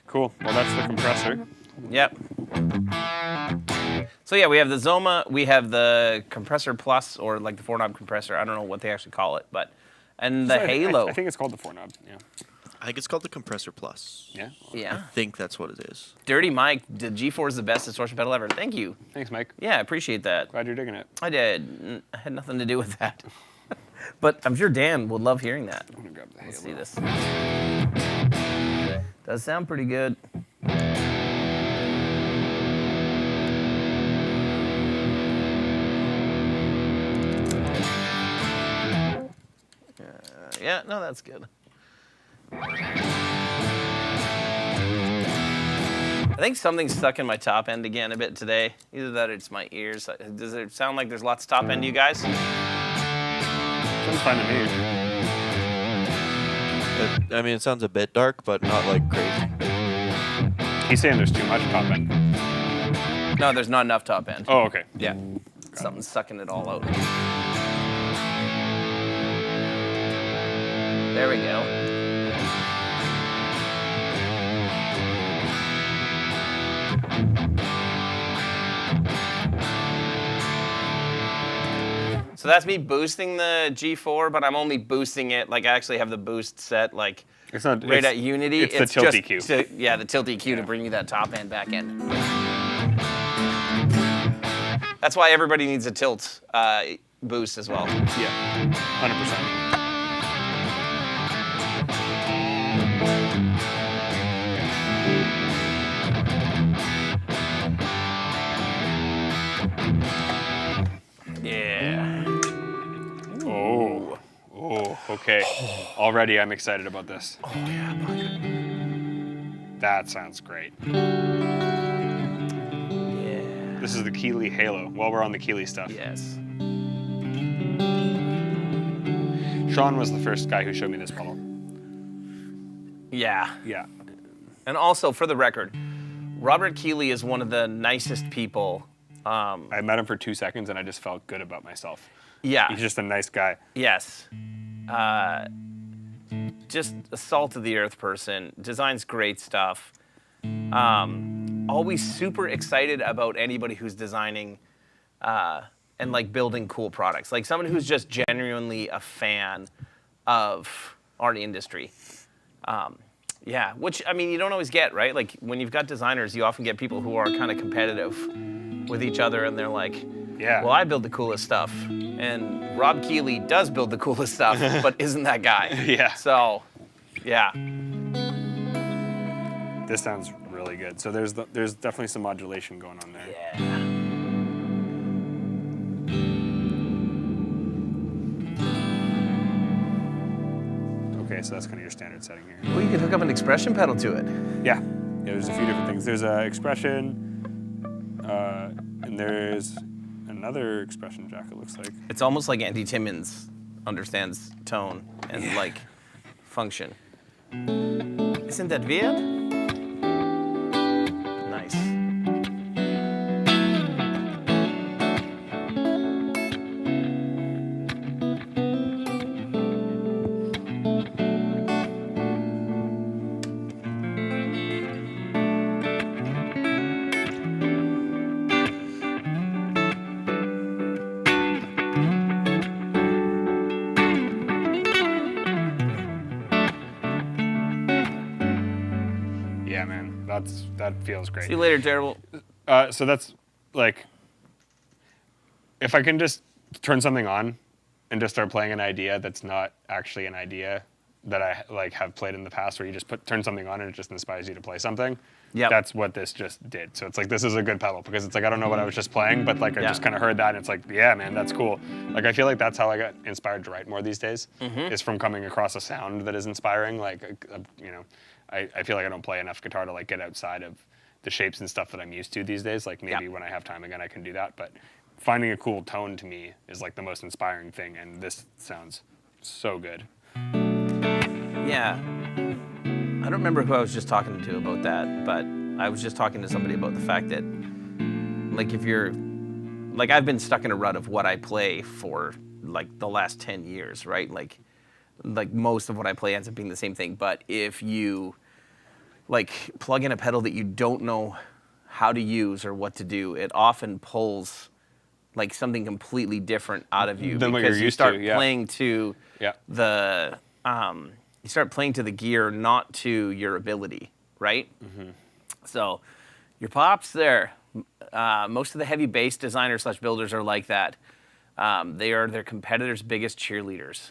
Cool. Well, that's the compressor. Yep. So yeah, we have the Zoma, we have the Compressor Plus, or like the 4-knob compressor. I don't know what they actually call it, and the Halo. I think it's called the 4-knob. Yeah. I think it's called the Compressor Plus. Yeah? Yeah. I think that's what it is. Dirty Mike, the G4 is the best distortion pedal ever. Thank you. Thanks, Mike. Yeah, I appreciate that. Glad you're digging it. I did. I had nothing to do with that. But I'm sure Dan would love hearing that. I'm gonna grab the Halo. Let's see this. Does sound pretty good. Yeah, no, that's good. I think something's stuck in my top end again a bit today. Either that or it's my ears. Does it sound like there's lots of top end to you guys? Sounds fine to me. I mean, it sounds a bit dark, but not like crazy. He's saying there's too much top end. No, there's not enough top end. Oh, okay. Yeah. Something's sucking it all out. There we go. So that's me boosting the G4, but I'm only boosting it, like I actually have the boost set like It's not right at Unity. It's the tilt just EQ. the tilt EQ to bring you that top end, back end. That's why everybody needs a tilt boost as well. Yeah, 100%. Yeah. Oh, okay. Already I'm excited about this. Oh yeah, bud. That sounds great. Yeah. This is the Keely Halo. While we're on the Keely stuff. Yes. Sean was the first guy who showed me this pedal. Yeah. Yeah. And also, for the record, Robert Keely is one of the nicest people. I met him for 2 seconds and I just felt good about myself. Yeah. He's just a nice guy. Yes. Just a salt of the earth person. Designs great stuff. Always super excited about anybody who's designing and like building cool products. Like someone who's just genuinely a fan of our industry. Yeah, which I mean you don't always get, right? Like when you've got designers, you often get people who are kind of competitive with each other, and they're like, Yeah. well, I build the coolest stuff. And Rob Keely does build the coolest stuff, but isn't that guy. Yeah. So, yeah. This sounds really good. So there's definitely some modulation going on there. Yeah. Okay, so that's kind of your standard setting here. Well, you can hook up an expression pedal to it. Yeah, there's a few different things. There's a expression, and there's another expression jack, it looks like. It's almost like Andy Timmons understands tone and like function. Isn't that weird? Nice. Yeah, man, that feels great. See you later, Terrible. So that's like, if I can just turn something on and just start playing an idea that's not actually an idea that I like have played in the past, where you just turn something on and it just inspires you to play something. Yep. That's what this just did. So it's like, this is a good pedal because it's like, I don't know what I was just playing, but like I just kind of heard that and it's like, yeah, man, that's cool. Like I feel like that's how I got inspired to write more these days, is from coming across a sound that is inspiring. Like, you know, I feel like I don't play enough guitar to like get outside of the shapes and stuff that I'm used to these days. Like maybe when I have time again, I can do that. But finding a cool tone to me is like the most inspiring thing. And this sounds so good. Yeah. I don't remember who I was just talking to about that, but I was just talking to somebody about the fact that, like, if you're, like, I've been stuck in a rut of what I play for, like, the last 10 years, right? Like most of what I play ends up being the same thing, but if you, like, plug in a pedal that you don't know how to use or what to do, it often pulls, like, something completely different out of you. Than what because you're you used start to, yeah. playing to the, you start playing to the gear, not to your ability, right? Mm-hmm. So your pops there, most of the heavy bass designers / builders are like that. They are their competitors' biggest cheerleaders.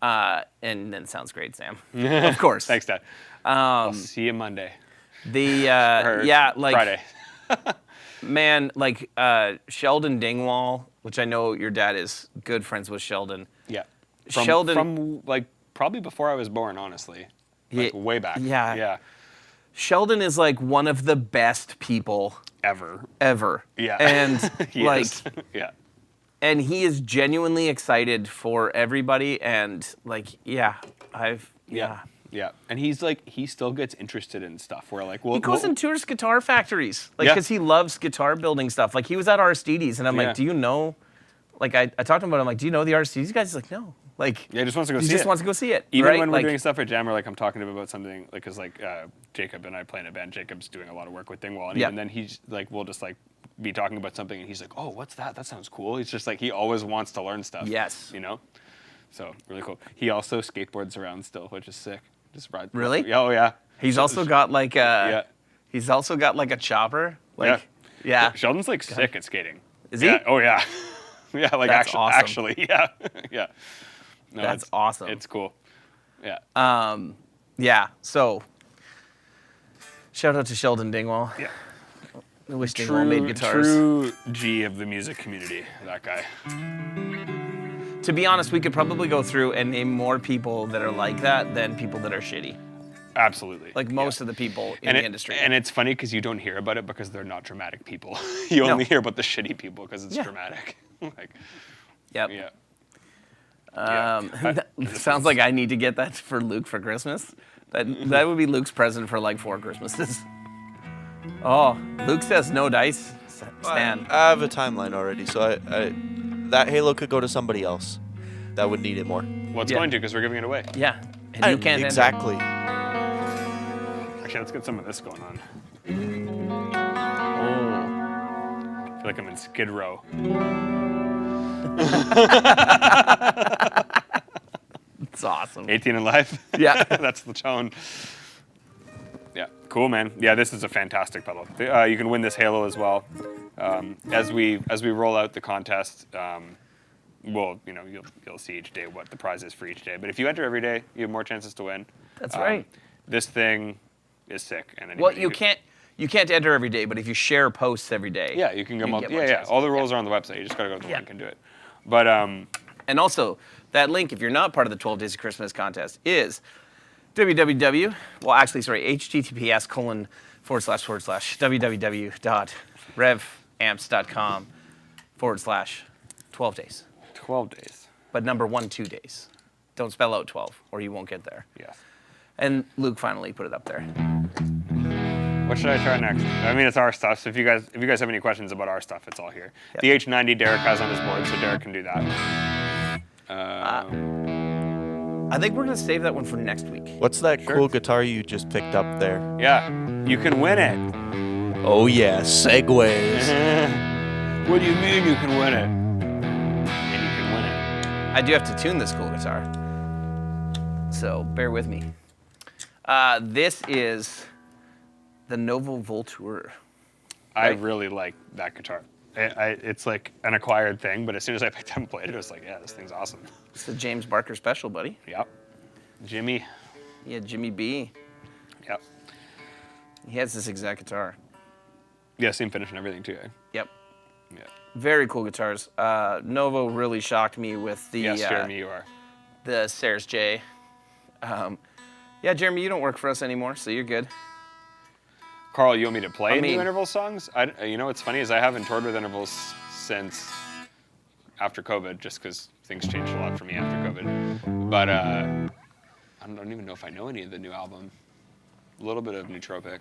And then sounds great, Sam. Of course. Thanks, Dad. I'll see you Monday. Like, Friday. man, like Sheldon Dingwall, which I know your dad is good friends with Sheldon. Yeah. Sheldon, From like probably before I was born, honestly. Like way back. Yeah. Yeah. Sheldon is like one of the best people Ever. Yeah. And He like, is. Yeah. and he is genuinely excited for everybody. And like, yeah. Yeah. And he's like, he still gets interested in stuff where like, He goes and tours guitar factories, like, because he loves guitar building stuff. Like, he was at Aristides, and I'm like, do you know? Like, I talked to him about it. I'm like, do you know the Aristides guys? He's like, no. Like, Yeah, he just wants to go he see just it. wants to go see it. Even right? when we're like, doing stuff at Jam, or like I'm talking to him about something, like, cause like Jacob and I play in a band. Jacob's doing a lot of work with Dingwall, and even then he's like, we'll just like be talking about something, and he's like, oh, what's that? That sounds cool. He's just like, he always wants to learn stuff. Yes. You know? So really cool. He also skateboards around still, which is sick. Just ride. Really? Oh yeah. He's also got like a. Yeah. He's also got like a chopper. Like, yeah. Sheldon's like sick at skating. Is he? Yeah. Oh yeah. Yeah. Like That's awesome. actually. Yeah. Yeah. No, That's awesome. It's cool. Yeah. Yeah. So, shout out to Sheldon Dingwall. Yeah. I wish Dingwall made guitars. True G of the music community, that guy. To be honest, we could probably go through and name more people that are like that than people that are shitty. Absolutely. Like most of the people in the industry. And it's funny because you don't hear about it because they're not dramatic people. You only hear about the shitty people because it's dramatic. Like, Yep. yeah. Sounds like I need to get that for Luke for Christmas. That would be Luke's present for like 4 Christmases. Oh, Luke says no dice. Stan. I have a timeline already, so that Halo could go to somebody else that would need it more. Well, it's going to because we're giving it away. Yeah. And you can't exactly. Actually, let's get some of this going on. Oh. I feel like I'm in Skid Row. It's awesome. 18 and live? Yeah. That's the tone. Yeah, cool, man. Yeah, this is a fantastic pedal. You can win this Halo as well. As we roll out the contest, you'll see each day what the prize is for each day. But if you enter every day, you have more chances to win. That's right. This thing is sick. And Well, you can't enter every day, but if you share posts every day. Yeah, you can go. get more chances. All the rules are on the website. You just gotta go to the link and do it. But And also, that link, if you're not part of the 12 Days of Christmas contest, is https://www.revamps.com/12 days. 12 days. But number 1, 2 days. Don't spell out 12, or you won't get there. Yes. And Luke finally put it up there. What should I try next? I mean, it's our stuff. So if you guys have any questions about our stuff, it's all here. Yep. The H90 Derek has on his board, so Derek can do that. I think we're going to save that one for next week. What's that cool guitar you just picked up there? Yeah, you can win it. Oh yeah, segways. What do you mean you can win it? And you can win it. I do have to tune this cool guitar. So bear with me. This is the Novo Voltour. I really like that guitar. It's like an acquired thing, but as soon as I picked up and played it, I was like, yeah, this thing's awesome. It's the James Barker special, buddy. Yep. Jimmy. Yeah, Jimmy B. Yep. He has this exact guitar. Yeah, same finish and everything too. Eh? Yep. Yeah. Very cool guitars. Novo really shocked me with the Yes, Jeremy, you are. the Sayers J. Yeah, Jeremy, you don't work for us anymore, so you're good. Carl, you want me to play New Intervals songs? You know what's funny is I haven't toured with Intervals since after COVID, just because things changed a lot for me after COVID. But I don't even know if I know any of the new album. A little bit of Nootropic.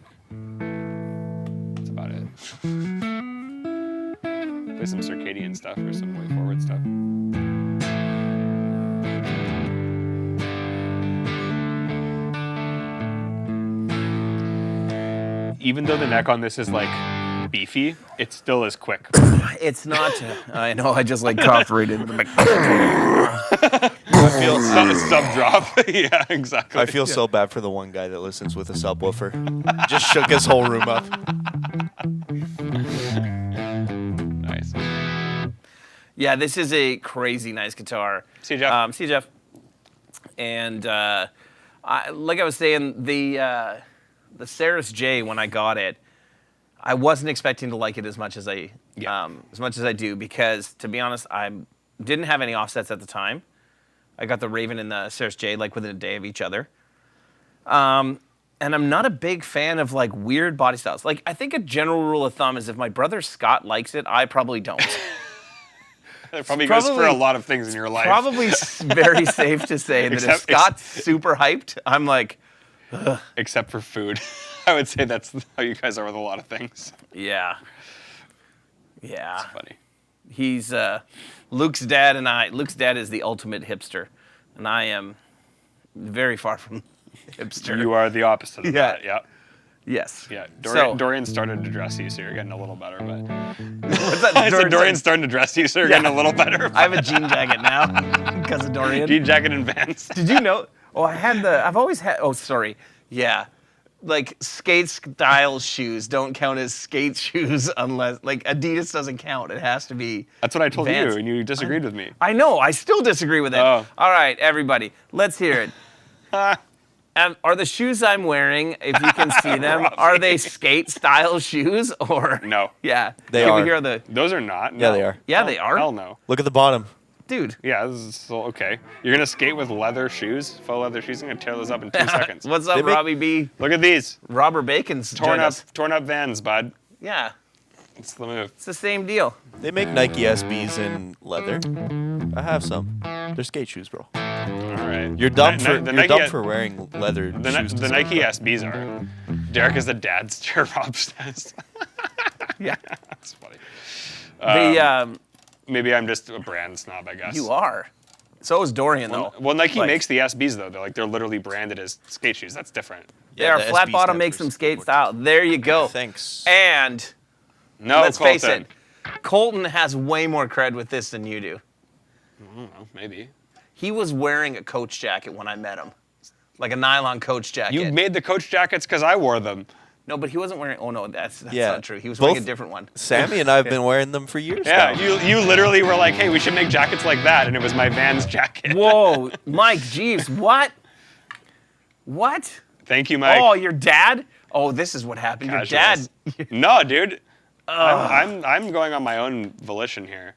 That's about it. Play some circadian stuff or some way forward stuff. Even though the neck on this is like beefy, it still is quick. It's not. I know. I just like cooperated. I feel Sub drop. Yeah, exactly. I feel so bad for the one guy that listens with a subwoofer. Just shook his whole room up. Nice. Yeah, this is a crazy nice guitar. See you, Jeff. See you, Jeff. And like I was saying, the Sayers J, when I got it, I wasn't expecting to like it as much as I do, because to be honest, I didn't have any offsets at the time. I got the Raven and the Sarah's Jade like within a day of each other. And I'm not a big fan of like weird body styles. Like I think a general rule of thumb is if my brother Scott likes it, I probably don't. It probably goes for a lot of things in your life. Probably very safe to say that if Scott's super hyped, I'm like, ugh. Except for food. I would say that's how you guys are with a lot of things. Yeah. Yeah. It's funny. He's Luke's dad and I. Luke's dad is the ultimate hipster, and I am very far from hipster. You are the opposite of that. Yeah. Yes. Yeah. So- Dorian started to dress you, so you're getting a little better. But What's that? I said Dorian's starting to dress you, so you're getting a little better. I have a jean jacket now because of Dorian. Jean jacket and Vans. Did you know? Oh, I've always had. Oh, sorry. Yeah. Like skate style shoes don't count as skate shoes unless like Adidas doesn't count. It has to be. That's what I told Vans. you, and you disagreed with me. I know. I still disagree with it. Oh. All right, everybody, let's hear it. Are the shoes I'm wearing, if you can see them, are they skate style shoes or? No. Yeah. They Can are. we hear the? Those are not. Yeah, No. they are. Yeah, they are. Hell no. Look at the bottom. Dude. Yeah, this is so okay. You're gonna skate with leather shoes, faux leather shoes. I'm gonna tear those up in 2 seconds. What's up, They make- Robbie B? Look at these Robert Bacon's torn joined us. up Vans, bud. Yeah, It's the move. it's the same deal. They make Nike SBs in leather. I have some. They're skate shoes, bro. All right. You're dumb Ni- for the you're Nike- dumb for wearing leather shoes. The Nike SBs are. Derek is the dad's chair. Rob says. Yeah. That's funny. The Maybe I'm just a brand snob, I guess. you are. So is Dorian though. Well, Nike Like- makes the SBs though. They're literally branded as skate shoes. That's different. Yeah, the flat SB bottom stands makes for them skate skateboard. style. There you go. Thanks. And No, let's face Colton. it, Colton has way more cred with this than you do. I don't know, maybe. He was wearing a Coach jacket when I met him, like a nylon Coach jacket. You made the Coach jackets because I wore them. No, but he wasn't wearing. Oh no, that's Yeah. not true. He was wearing a Both- different one. Sammy and I have been wearing them for years Yeah, now. you literally were like, hey, we should make jackets like that, and it was my Vans jacket. Whoa, Mike, Jeeves, what? What? Thank you, Mike. Oh, your dad? Oh, this is what happened. Casuals. Your dad. No, dude. I'm going on my own volition here.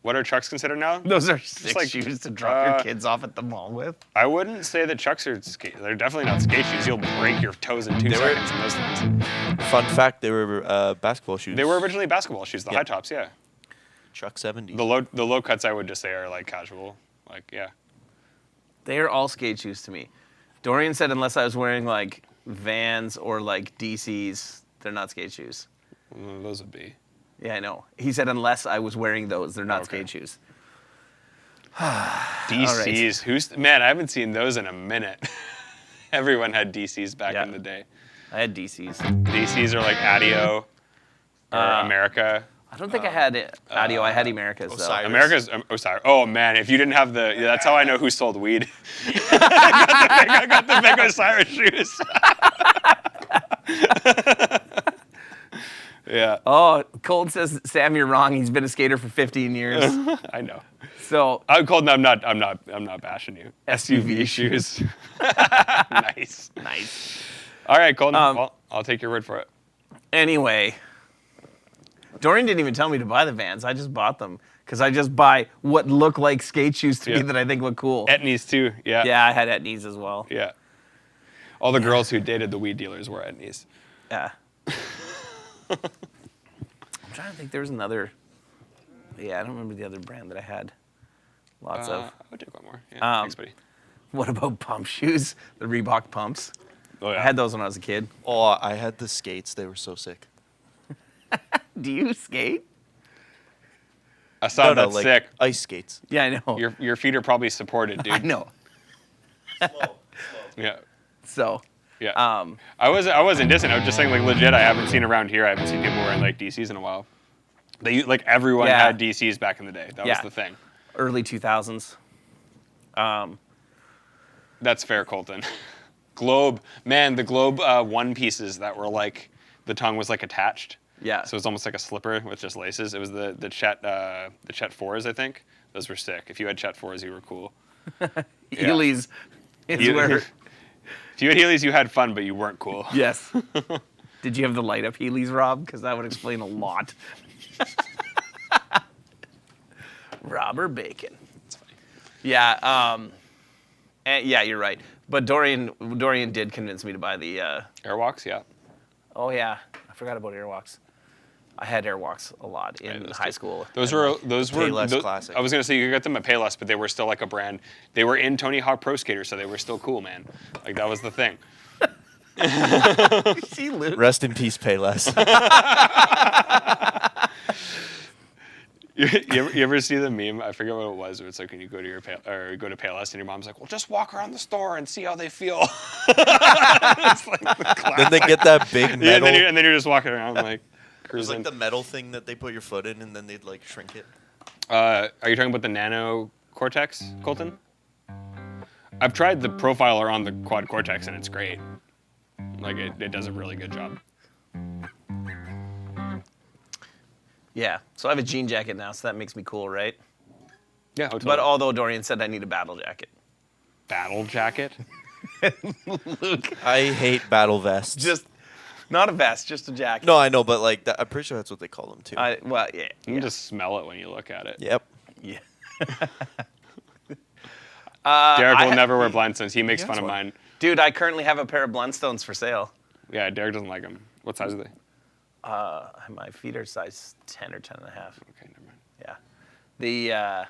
What are Chucks considered now? Those are sick like, shoes to drop your kids off at the mall with. I wouldn't say that Chucks are skate. They're definitely not skate shoes. You'll break your toes in 2 seconds in those things. Fun fact: they were basketball shoes. They were originally basketball shoes, the Yeah. high tops, yeah. Chuck 70. The low cuts I would just say are like casual. Like, yeah. They are all skate shoes to me. Dorian said unless I was wearing like Vans or like DCs, they're not skate shoes. Those would be. Yeah, I know. He said unless I was wearing those, they're not Okay. skate shoes. DCs. Man, I haven't seen those in a minute. Everyone had DCs back Yeah. in the day. I had DCs. DCs are like Adio or America. I don't think I had Audio. I had Americas though. Osiris. America's Osiris. Oh man, if you didn't have the, that's how I know who sold weed. I got the big Osiris shoes. Yeah, Oh, Cold says, Sam, you're wrong. He's been a skater for 15 years. I know. So I'm Colton. I'm not bashing you. SUV shoes. Nice. nice. All right, Colton. Well, I'll take your word for it. Anyway, Dorian didn't even tell me to buy the Vans. I just bought them because I just buy what look like skate shoes to me Yeah. that I think look cool. Etnies too. Yeah. Yeah, I had Etnies as well. Yeah. All the girls who dated the weed dealers were Etnies. Yeah. I'm trying to think. There was another. Yeah, I don't remember the other brand that I had. Lots of. I would take one more. Yeah, thanks, buddy. What about pump shoes? The Reebok pumps. Oh, yeah. I had those when I was a kid. Oh, I had the skates. They were so sick. Do you skate? I saw that like sick. ice skates. Yeah, I know. Your feet are probably supported, dude. I know. Yeah. So, Yeah. I wasn't dissing. I was just saying, like, legit. I haven't seen around here. I haven't seen people wearing like DCs in a while. Everyone Yeah. had DCs back in the day. That Yeah. was the thing. early 2000s. That's fair, Colton. Globe, man, the Globe one pieces that were like the tongue was like attached. Yeah. So it was almost like a slipper with just laces. It was the Chet 4s, I think. Those were sick. If you had Chet 4s, you were cool. Heelys is where. If you had Heelys, you had fun, but you weren't cool. Yes. Did you have the light up Heelys, Rob? Because that would explain a lot. Robert Bacon. Yeah. And yeah, you're right. But Dorian did convince me to buy the. Airwalks, yeah. Oh yeah, I forgot about Airwalks. I had Airwalks a lot in high school. Those were Payless classic. I was gonna say you could get them at Payless, but they were still like a brand. They were in Tony Hawk Pro Skater, so they were still cool, man. Like that was the thing. See, Luke. Rest in peace, Payless. You ever see the meme? I forget what it was. Where it's like when you go to go to Payless and your mom's like, "Well, just walk around the store and see how they feel." It's like the classic. Then they get that big metal. Yeah, and then you're just walking around like It was cruising. like the metal thing that they put your foot in, and then they'd like shrink it. Are you talking about the Nano Cortex, Colton? I've tried the profiler on the Quad Cortex and it's great. Like it does a really good job. Yeah. So I have a jean jacket now, so that makes me cool, right? Yeah, totally. But although Dorian said I need a battle jacket. Battle jacket. Luke. I hate battle vests. Just not a vest, just a jacket. No, I know, but like I'm pretty sure that's what they call them too. Well, yeah. You can just smell it when you look at it. Yep. Yeah. Derek will never wear Blindstones. He makes fun of one. mine. Dude, I currently have a pair of Blundstones for sale. Yeah, Derek doesn't like them. What size are they? My feet are size 10 or 10 and a half. Okay, never mind. Yeah.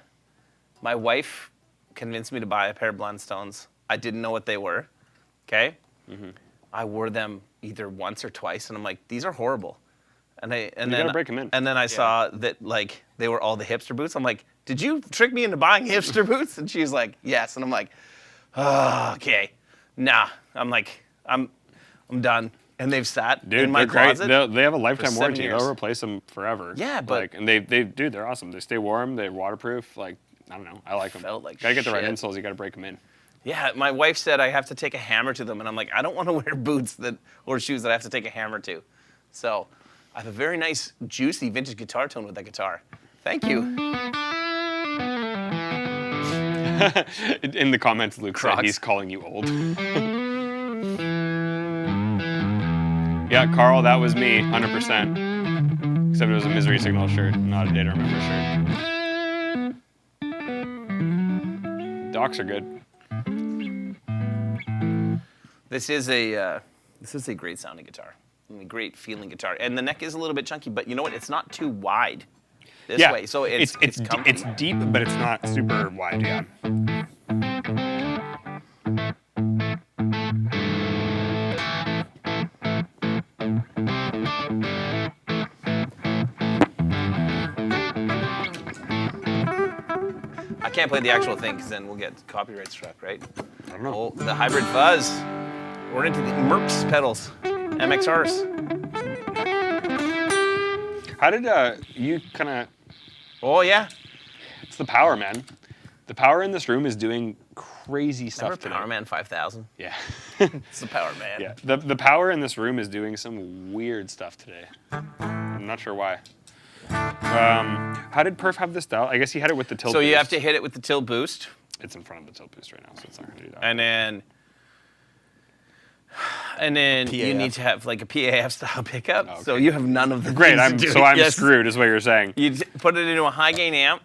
My wife convinced me to buy a pair of Blundstones. I didn't know what they were. Okay? Mm-hmm. I wore them either once or twice, and I'm like, these are horrible. And then gotta break 'em in. And then I saw that like they were all the hipster boots. I'm like, did you trick me into buying hipster boots? And she's like, yes. And I'm like, oh, okay. Nah. I'm like, I'm done. And they've sat Dude, in my they're great. closet. They have a lifetime 7 warranty. years. They'll replace them forever. Yeah, but- like, and dude, they're awesome. They stay warm. They're waterproof. Like, I don't know. I like them. Felt like Gotta get the right shit. insoles. You gotta break them in. Yeah, my wife said I have to take a hammer to them, and I'm like, I don't want to wear boots or shoes that I have to take a hammer to. So I have a very nice, juicy vintage guitar tone with that guitar. Thank you. In the comments, Luke said Crocs. he's calling you old. Yeah, Carl, that was me, 100%. Except it was a Misery Signal shirt, not a Day to Remember shirt. Docs are good. This is a great sounding guitar. I mean, great feeling guitar. And the neck is a little bit chunky, but you know what? It's not too wide this Yeah, way. So it's comfy. it's deep, but it's not super wide. Yeah. I can't play the actual thing because then we'll get copyright struck, right? I don't know. Oh, the hybrid fuzz. We're into the Mercs pedals, MXRs. How did you kind of? Oh yeah. It's the power, man. The power in this room is doing crazy stuff Remember today. Power Man 5000? Yeah. It's the Power Man. Yeah. The power in this room is doing some weird stuff today. I'm not sure why. How did Perf have this dial? I guess he had it with the tilt So boost. you have to hit it with the tilt boost, It's in front of the tilt boost right now, so it's not going to do that. and then you PAF. need to have like a PAF style pickup. Okay. So you have none of the Great, things to do. I'm Yes. screwed, is what you're saying. You put it into a high gain amp.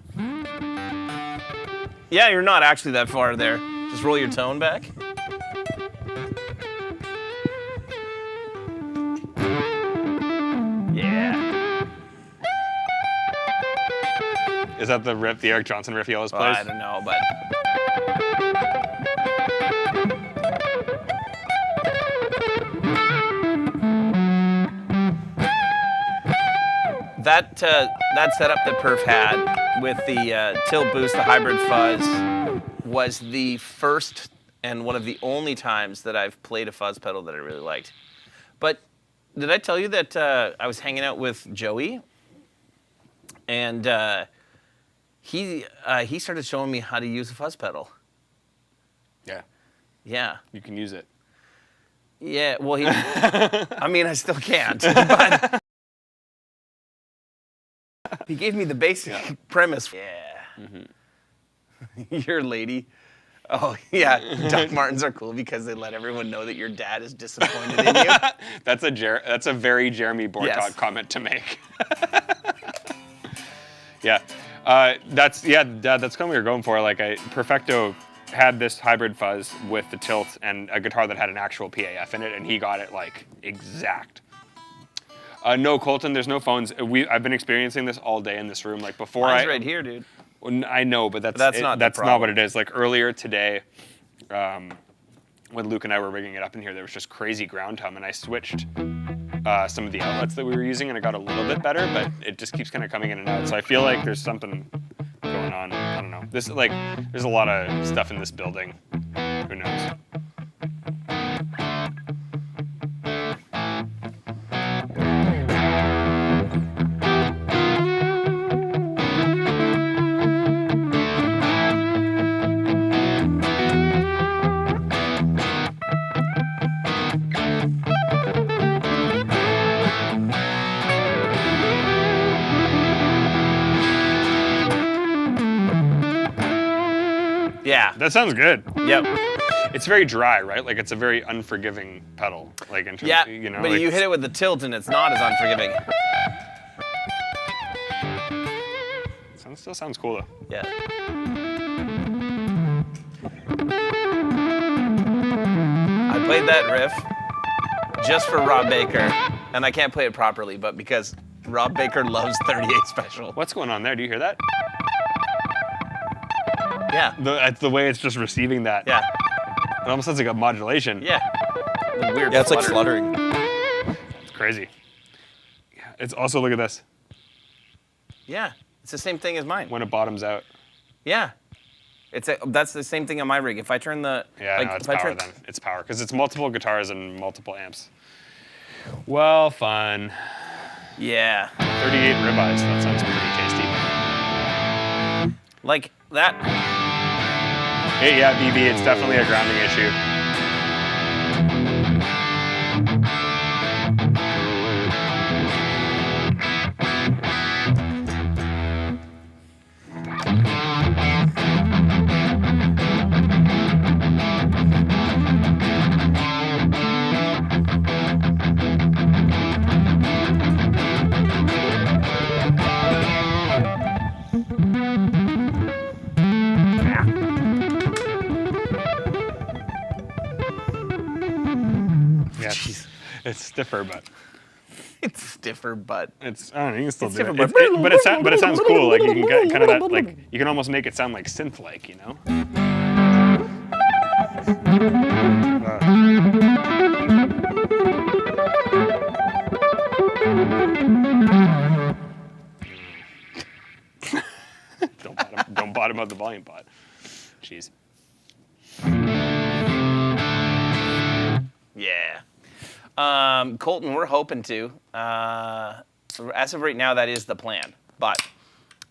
Yeah, you're not actually that far there. Just roll your tone back. Yeah. Is that the riff, the Eric Johnson riff he always Well, plays? I don't know, but that setup that Perf had with the tilt boost, the hybrid fuzz, was the first and one of the only times that I've played a fuzz pedal that I really liked. But did I tell you that I was hanging out with Joey, and he started showing me how to use a fuzz pedal. Yeah, Yeah. you can use it. Yeah, well, I mean, I still can't, but he gave me the basic premise. Yeah. Your lady. Oh, yeah, Doc Martens are cool because they let everyone know that your dad is disappointed in you. That's a very Jeremy Bortot Yes. comment to make. Yeah, that's kind of what we were going for. Like, Perfecto had this hybrid fuzz with the tilt and a guitar that had an actual PAF in it, and he got it like exact. No, Colton, there's no phones. I've been experiencing this all day in this room. Like before, Mine's right here, dude. I know, but that's not not what it is. Like earlier today, when Luke and I were rigging it up in here, there was just crazy ground hum, and I switched some of the outlets that we were using, and it got a little bit better, but it just keeps kind of coming in and out. So I feel like there's something going on. I don't know. There's a lot of stuff in this building. Who knows? Yeah. That sounds good. Yep. It's very dry, right? Like it's a very unforgiving pedal. Like in terms, Yeah. you know, but like, you hit it with the tilt and it's not as unforgiving. Still sounds cool though. Yeah. I played that riff just for Rob Baker, and I can't play it properly, but because Rob Baker loves 38 Special. What's going on there? Do you hear that? Yeah. The way it's just receiving that. Yeah. It almost sounds like a modulation. Yeah. The weird Yeah, it's like flutter. fluttering. It's crazy. Yeah. It's also, look at this. Yeah. It's the same thing as mine. When it bottoms out. Yeah. That's the same thing on my rig. If I turn the Yeah, no, it's power then. It's power because it's multiple guitars and multiple amps. Well, fun. Yeah. 38 ribeyes. That sounds pretty tasty. Like that. Hey, yeah, BB, it's definitely a grounding issue. Yeah, it's stiffer, but It's stiffer, but it's, I don't know, you can still It's do it. different, But it sounds cool. Like you can get kind of that, like you can almost make it sound like synth-like, you know? Don't bottom out the volume pot. Jeez. yeah. Colton, we're hoping to. As of right now, that is the plan. But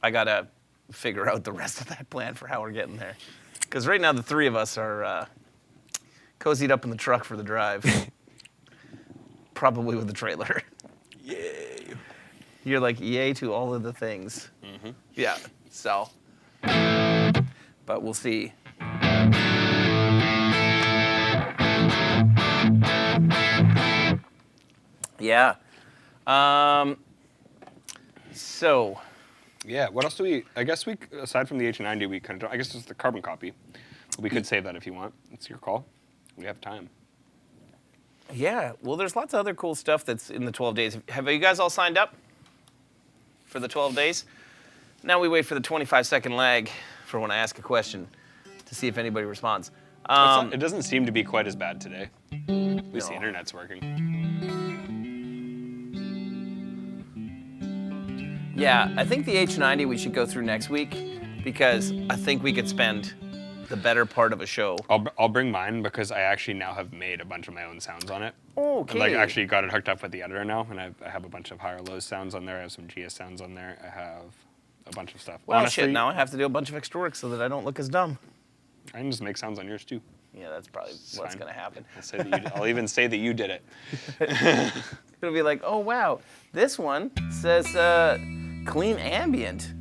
I gotta figure out the rest of that plan for how we're getting there. Because right now the three of us are cozied up in the truck for the drive. Probably with the trailer. Yay. You're like yay to all of the things. Mm-hmm. Yeah. So. But we'll see. Yeah. So. Yeah, what else do we, I guess we, aside from the H90, we kind of, I guess it's the carbon copy. We could save that if you want. It's your call. We have time. Yeah, well, there's lots of other cool stuff that's in the 12 days. Have you guys all signed up for the 12 days? Now we wait for the 25-second lag for when I ask a question to see if anybody responds. It doesn't seem to be quite as bad today. At least the No. internet's working. Yeah, I think the H90 we should go through next week because I think we could spend the better part of a show. I'll bring mine because I actually now have made a bunch of my own sounds on it. Okay. And like actually got it hooked up with the editor now, and I have a bunch of higher lows sounds on there. I have some GS sounds on there. I have a bunch of stuff. Well, Honestly, shit, now I have to do a bunch of extra work so that I don't look as dumb. I can just make sounds on yours too. Yeah, that's probably what's fine. going to happen. I'll even say that you did it. It'll be like, oh, wow, this one says clean ambient.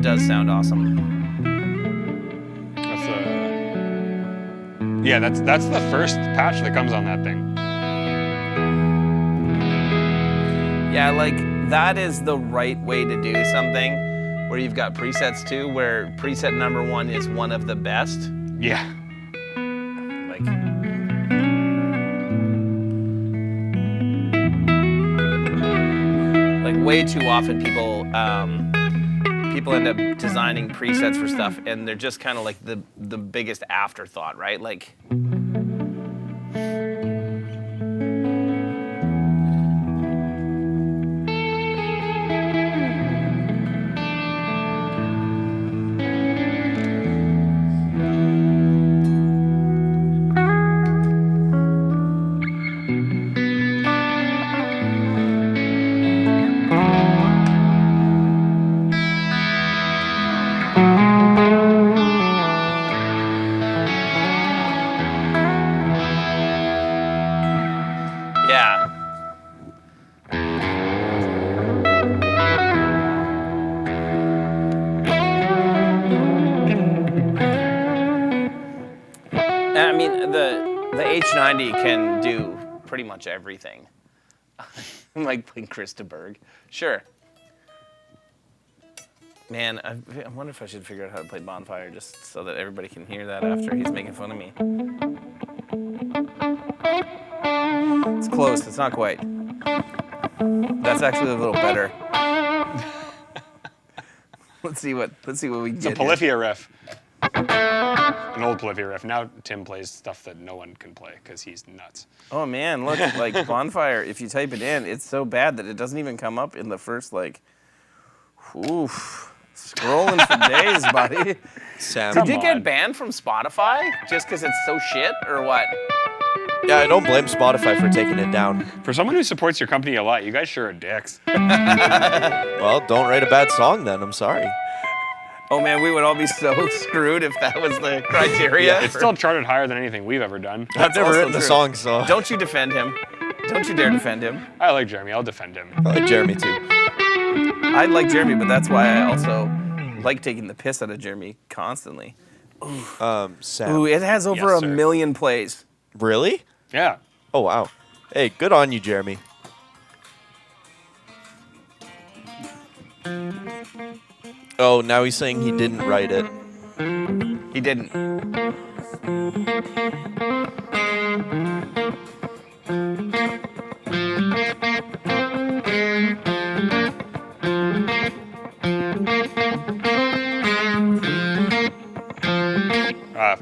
That does sound awesome. That's the first patch that comes on that thing. Yeah, like that is the right way to do something, where you've got presets too, where preset number 1 is one of the best. Yeah. Like, way too often people end up designing presets for stuff, and they're just kind of like the biggest afterthought, right? Like. I mean, the H90 can do pretty much everything. Like playing Chris de Burgh. Sure. Man, I wonder if I should figure out how to play Bonfire just so that everybody can hear that after he's making fun of me. It's close, it's not quite. That's actually a little better. Let's see what we can It's get a Polyphia riff. An old Polyphia riff. Now Tim plays stuff that no one can play because he's nuts. Oh man, look, like Bonfire, if you type it in, it's so bad that it doesn't even come up in the first, like, oof, scrolling for days, buddy. Sam. Did it get banned from Spotify just because it's so shit, or what? Yeah, I don't blame Spotify for taking it down. For someone who supports your company a lot, you guys sure are dicks. Well, don't write a bad song then, I'm sorry. Oh man, we would all be so screwed if that was the criteria. It's still charted higher than anything we've ever done. I've never also written the true. song, so Don't you defend him. Don't you dare defend him. I like Jeremy. I'll defend him. I like Jeremy too. I like Jeremy, but that's why I also like taking the piss out of Jeremy constantly. Sam. Ooh, it has over Yes, a sir. million plays. Really? Yeah. Oh, wow. Hey, good on you, Jeremy. Oh, now he's saying he didn't write it. He didn't.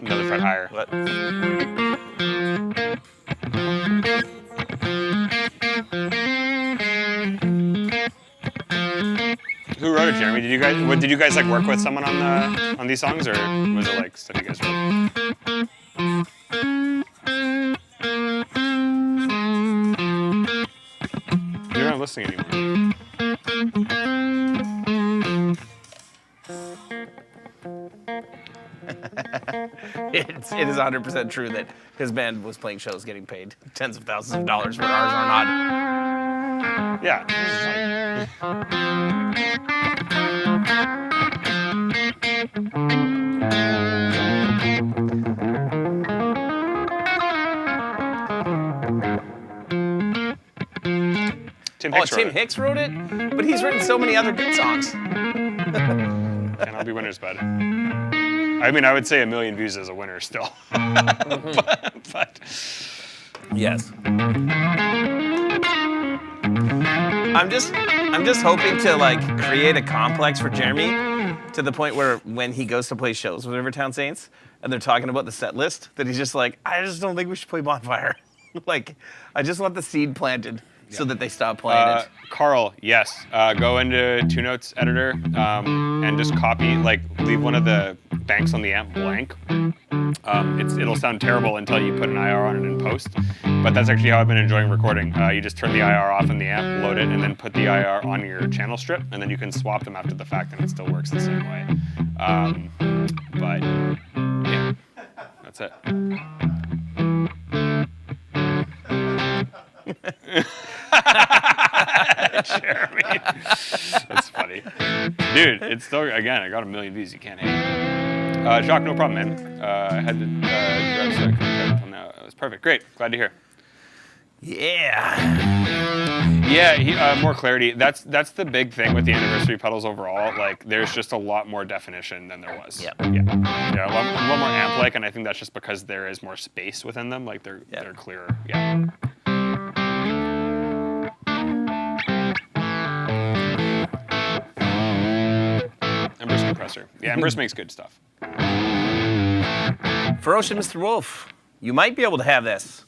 Another fret higher. What? Who wrote it, Jeremy? Did you guys like work with someone on these songs, or was it like stuff you guys wrote? You're not listening anymore. It is 100% true that his band was playing shows getting paid tens of thousands of dollars for ours are not. Yeah. Tim Hicks wrote Tim it. Hicks wrote it? But he's written so many other good songs. Can't all be winners, bud. I mean, I would say 1 million views is a winner still. but Yes. I'm just hoping to like create a complex for Jeremy to the point where when he goes to play shows with Rivertown Saints and they're talking about the set list, that he's just like, I just don't think we should play Bonfire. Like, I just want the seed planted so that they stop playing it. Carl, yes. Go into Two Notes editor and just copy, like, leave one of the banks on the amp blank. It'll sound terrible until you put an IR on it in post, but that's actually how I've been enjoying recording. You just turn the IR off in the amp, load it, and then put the IR on your channel strip, and then you can swap them after the fact, and it still works the same way. But yeah, that's it. Jeremy. That's funny. Dude, it's still, again, I got 1 million views. You can't hate. Jacques, no problem, man. I had to drive sick on that. It was perfect. Great. Glad to hear. Yeah, more clarity. That's the big thing with the anniversary pedals overall. Like, there's just a lot more definition than there was. Yeah. Yeah, a lot more amp-like, and I think that's just because there is more space within them. Like, they're clearer. Yeah. Ember's compressor. Yeah, Ember's makes good stuff. Ferocious Mr. Wolf, you might be able to have this.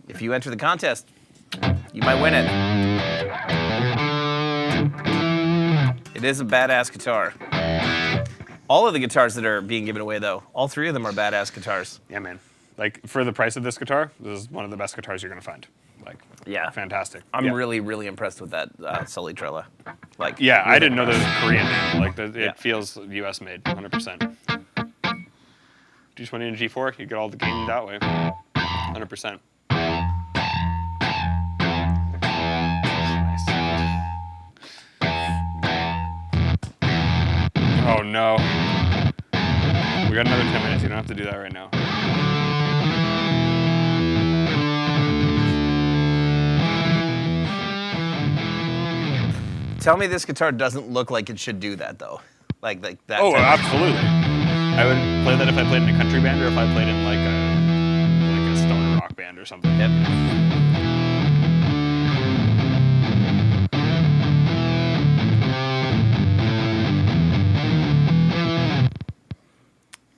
If you enter the contest, you might win it. It is a badass guitar. All of the guitars that are being given away, though, all 3 of them are badass guitars. Yeah, man. Like, for the price of this guitar, this is one of the best guitars you're going to find. Like, yeah, fantastic. I'm really, really impressed with that Sully Trella. Like, yeah, I didn't know there was a Korean name. Like, it feels US made, 100%. G20 and G4, you get all the gain that way, 100%. Oh no. We got another 10 minutes. You don't have to do that right now. Tell me this guitar doesn't look like it should do that, though. Like that. Oh, absolutely. I would play that if I played in a country band or if I played in like a stoner rock band or something. Yep.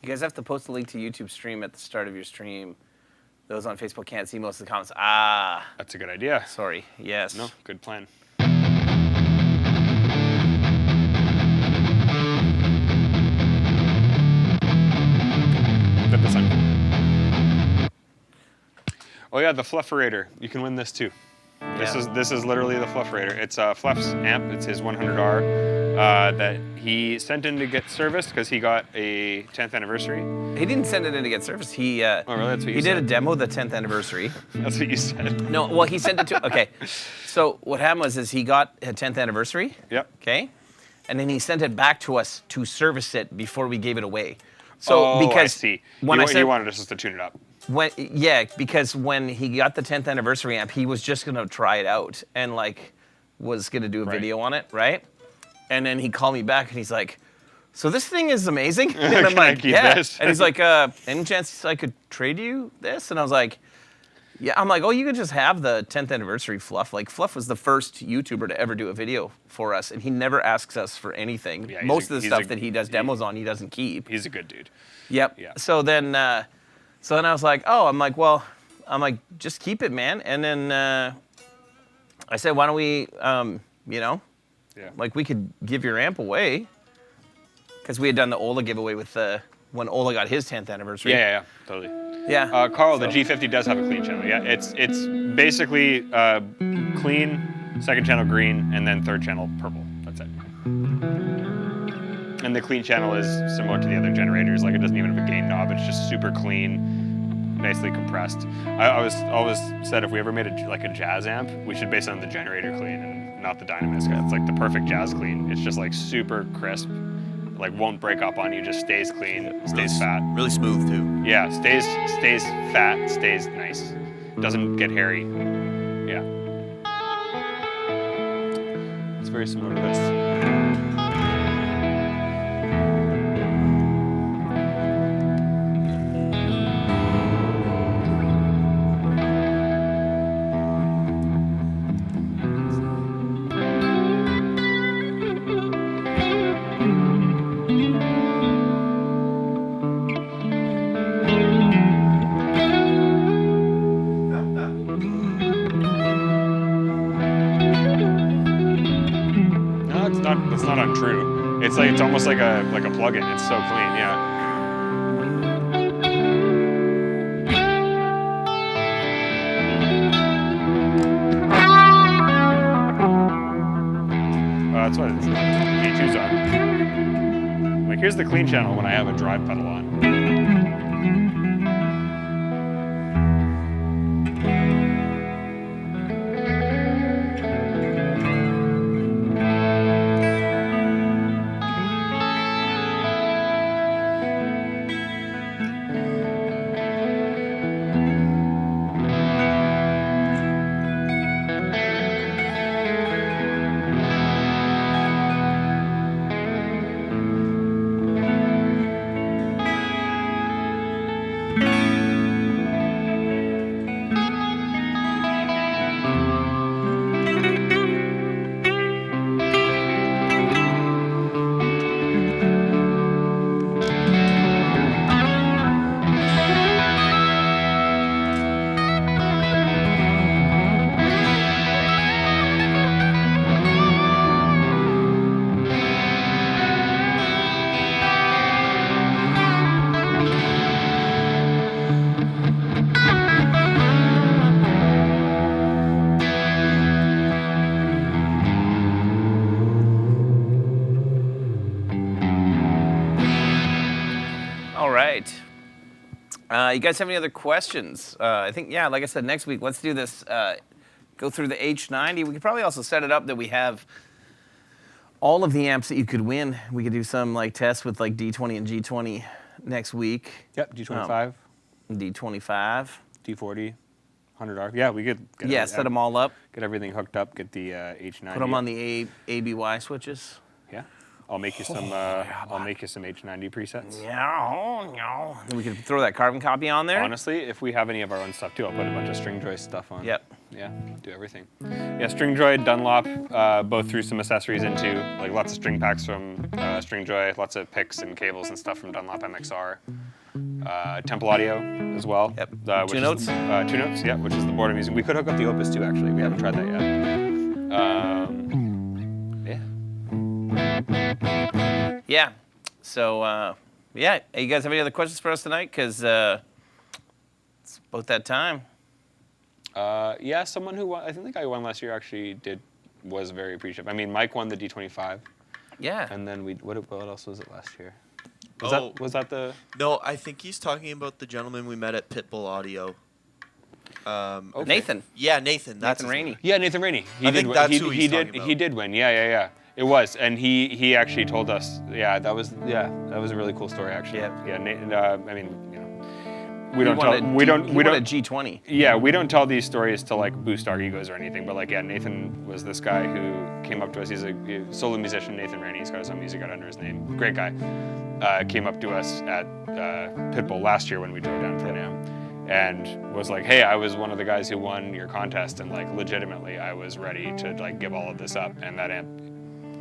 You guys have to post a link to YouTube stream at the start of your stream. Those on Facebook can't see most of the comments. Ah. That's a good idea. Sorry. Yes. No, good plan. Flip this on. Oh yeah, the Flufferator. You can win this too. This is literally the Flufferator. It's Fluff's amp. It's his 100R that he sent in to get serviced because he got a 10th anniversary. He didn't send it in to get serviced. He oh really? That's what you he said. did a demo the 10th anniversary. That's what you said. No, well he sent it to. Okay, so what happened was he got a 10th anniversary. Yep. Okay, and then he sent it back to us to service it before we gave it away. So because I see. When he wanted us just to tune it up. Because when he got the 10th anniversary amp, he was just gonna try it out and like was gonna do a video on it, right? And then he called me back and he's like, "So this thing is amazing." And I'm Can like, I keep "Yeah." this? And he's like, "Any chance I could trade you this?" And I was like, "Yeah." I'm like, "Oh, you could just have the 10th anniversary Fluff." Like Fluff was the first YouTuber to ever do a video for us, and he never asks us for anything. Yeah, Most of the stuff that he does demos on, he doesn't keep. He's a good dude. Yep. Yeah. So then I was like, oh, I'm like, just keep it, man. And then I said, why don't we, like we could give your amp away. Because we had done the Ola giveaway with when Ola got his 10th anniversary. Yeah, totally. Yeah. Carl, the G50 does have a clean channel. Yeah, it's basically clean, second channel green, and then third channel purple. That's it. And the clean channel is similar to the other generators. Like, it doesn't even have a gain knob. It's just super clean, nicely compressed. I always said if we ever made a jazz amp, we should base it on the generator clean and not the Dynamis. It's like the perfect jazz clean. It's just like super crisp, like won't break up on you. Just stays clean, stays fat. Really smooth too. Yeah, stays fat, stays nice. Doesn't get hairy. Yeah. It's very similar to this. It's not untrue. It's almost like a plug-in. It's so clean, yeah. That's what it's V2's on. Like, here's the clean channel when I have a drive pedal on. You guys have any other questions? I think, yeah, like I said, next week, let's do this. Go through the H90. We could probably also set it up that we have all of the amps that you could win. We could do some like tests with like D20 and G20 next week. Yep, D25. D25. D40. 100R. Yeah, we could Set them all up. Get everything hooked up, get the H90. Put them on the ABY switches. Yeah. I'll make you some H90 presets. Yeah. Then we can throw that carbon copy on there. Honestly, if we have any of our own stuff too, I'll put a bunch of string joy stuff on. Yep. Yeah, do everything. Yeah, string joy, Dunlop, both threw some accessories into, like lots of string packs from string joy, lots of picks and cables and stuff from Dunlop MXR. Temple Audio as well. Yep. Two Notes, yeah, which is the board I'm using. We could hook up the Opus too, actually. We haven't tried that yet. Yeah. Yeah. So, yeah. You guys have any other questions for us tonight? Because it's about that time. Yeah, someone who won, I think the guy who won last year actually was very appreciative. I mean, Mike won the D25. Yeah. And then what else was it last year? Was that the? No, I think he's talking about the gentleman we met at Pitbull Audio. Okay. Nathan. Yeah, Nathan. That's Nathan Rainey. Yeah, Nathan Rainey. I think that's who he's talking about. He did win. Yeah. It was, and he actually told us. Yeah, that was a really cool story actually. Yeah. Yeah. I mean, you know, we don't won a G20. Yeah, we don't tell these stories to like boost our egos or anything. But like, yeah, Nathan was this guy who came up to us. He's a solo musician. Nathan Rainey. He's got his own music out under his name. Great guy. Came up to us at Pitbull last year when we drove down to the NAMM. And was like, hey, I was one of the guys who won your contest, and like legitimately I was ready to like give all of this up, and that amp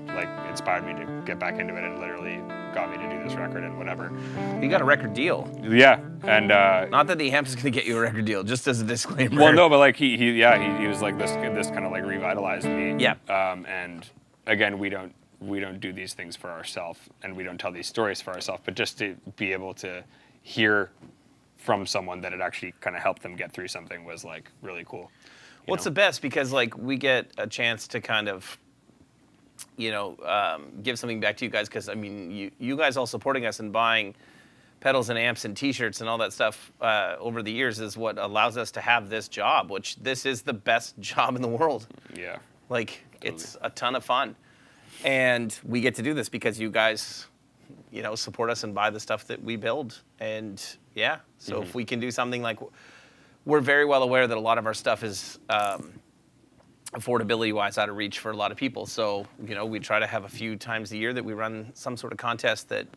like inspired me to get back into it and literally got me to do this record and whatever. You got a record deal. Yeah, and not that the amp is gonna get you a record deal, just as a disclaimer. Well, no, but like he was like this kind of like revitalized me. Yeah. And again, we don't do these things for ourselves, and we don't tell these stories for ourselves, but just to be able to hear from someone that it actually kind of helped them get through something was like really cool. Well, it's the best because like we get a chance to kind of, give something back to you guys because I mean you guys all supporting us and buying pedals and amps and T-shirts and all that stuff over the years is what allows us to have this job, which this is the best job in the world. Yeah. Like it's a ton of fun, and we get to do this because you guys, support us and buy the stuff that we build. And yeah, so if we can do something like, we're very well aware that a lot of our stuff is affordability-wise out of reach for a lot of people. So, we try to have a few times a year that we run some sort of contest that,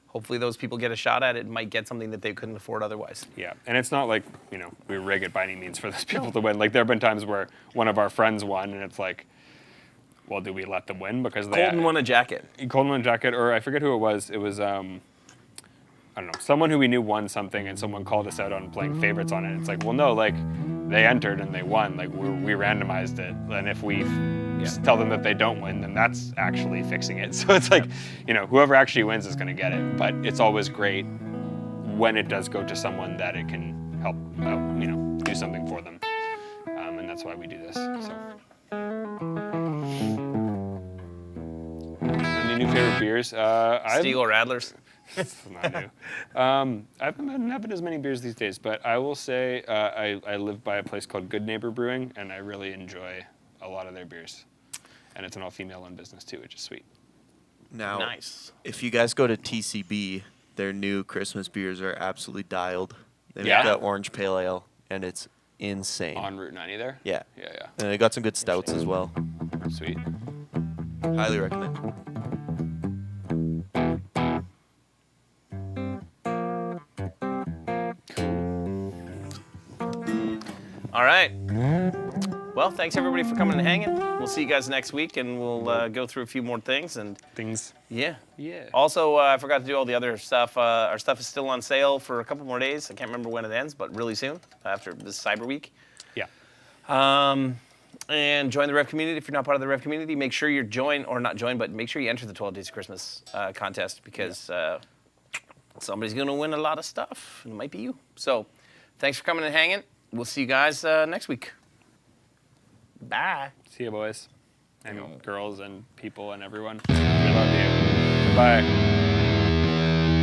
hopefully those people get a shot at it and might get something that they couldn't afford otherwise. Yeah, and it's not like, we rig it by any means for those people to win. Like there have been times where one of our friends won and it's like, well, do we let them win because they Colton won a jacket. Colton won a jacket, or I forget who it was. It was I don't know, someone who we knew won something, and someone called us out on playing favorites on it. It's like, well, no, like they entered and they won. Like we randomized it, and if we tell them that they don't win, then that's actually fixing it. So it's like, whoever actually wins is going to get it. But it's always great when it does go to someone that it can help out, do something for them, and that's why we do this. So. Any new favorite beers? Steel or Radlers? It's not new. I haven't been having as many beers these days, but I will say I live by a place called Good Neighbor Brewing, and I really enjoy a lot of their beers. And it's an all-female-owned business too, which is sweet. Now, nice. If you guys go to TCB, their new Christmas beers are absolutely dialed. They make Yeah? that orange pale ale, and it's insane. On Route 90 there? Yeah. Yeah. And they got some good stouts as well. Sweet. Highly recommend. All right. Well, thanks everybody for coming and hanging. We'll see you guys next week, and we'll go through a few more things. And yeah. Also, I forgot to do all the other stuff. Our stuff is still on sale for a couple more days. I can't remember when it ends, but really soon after this Cyber Week. Yeah. And join the Rev community. If you're not part of the Rev community, make sure you're but make sure you enter the 12 Days of Christmas contest because somebody's going to win a lot of stuff, and it might be you. So thanks for coming and hanging. We'll see you guys next week. Bye. See you, boys. And girls and people and everyone. We love you. Goodbye.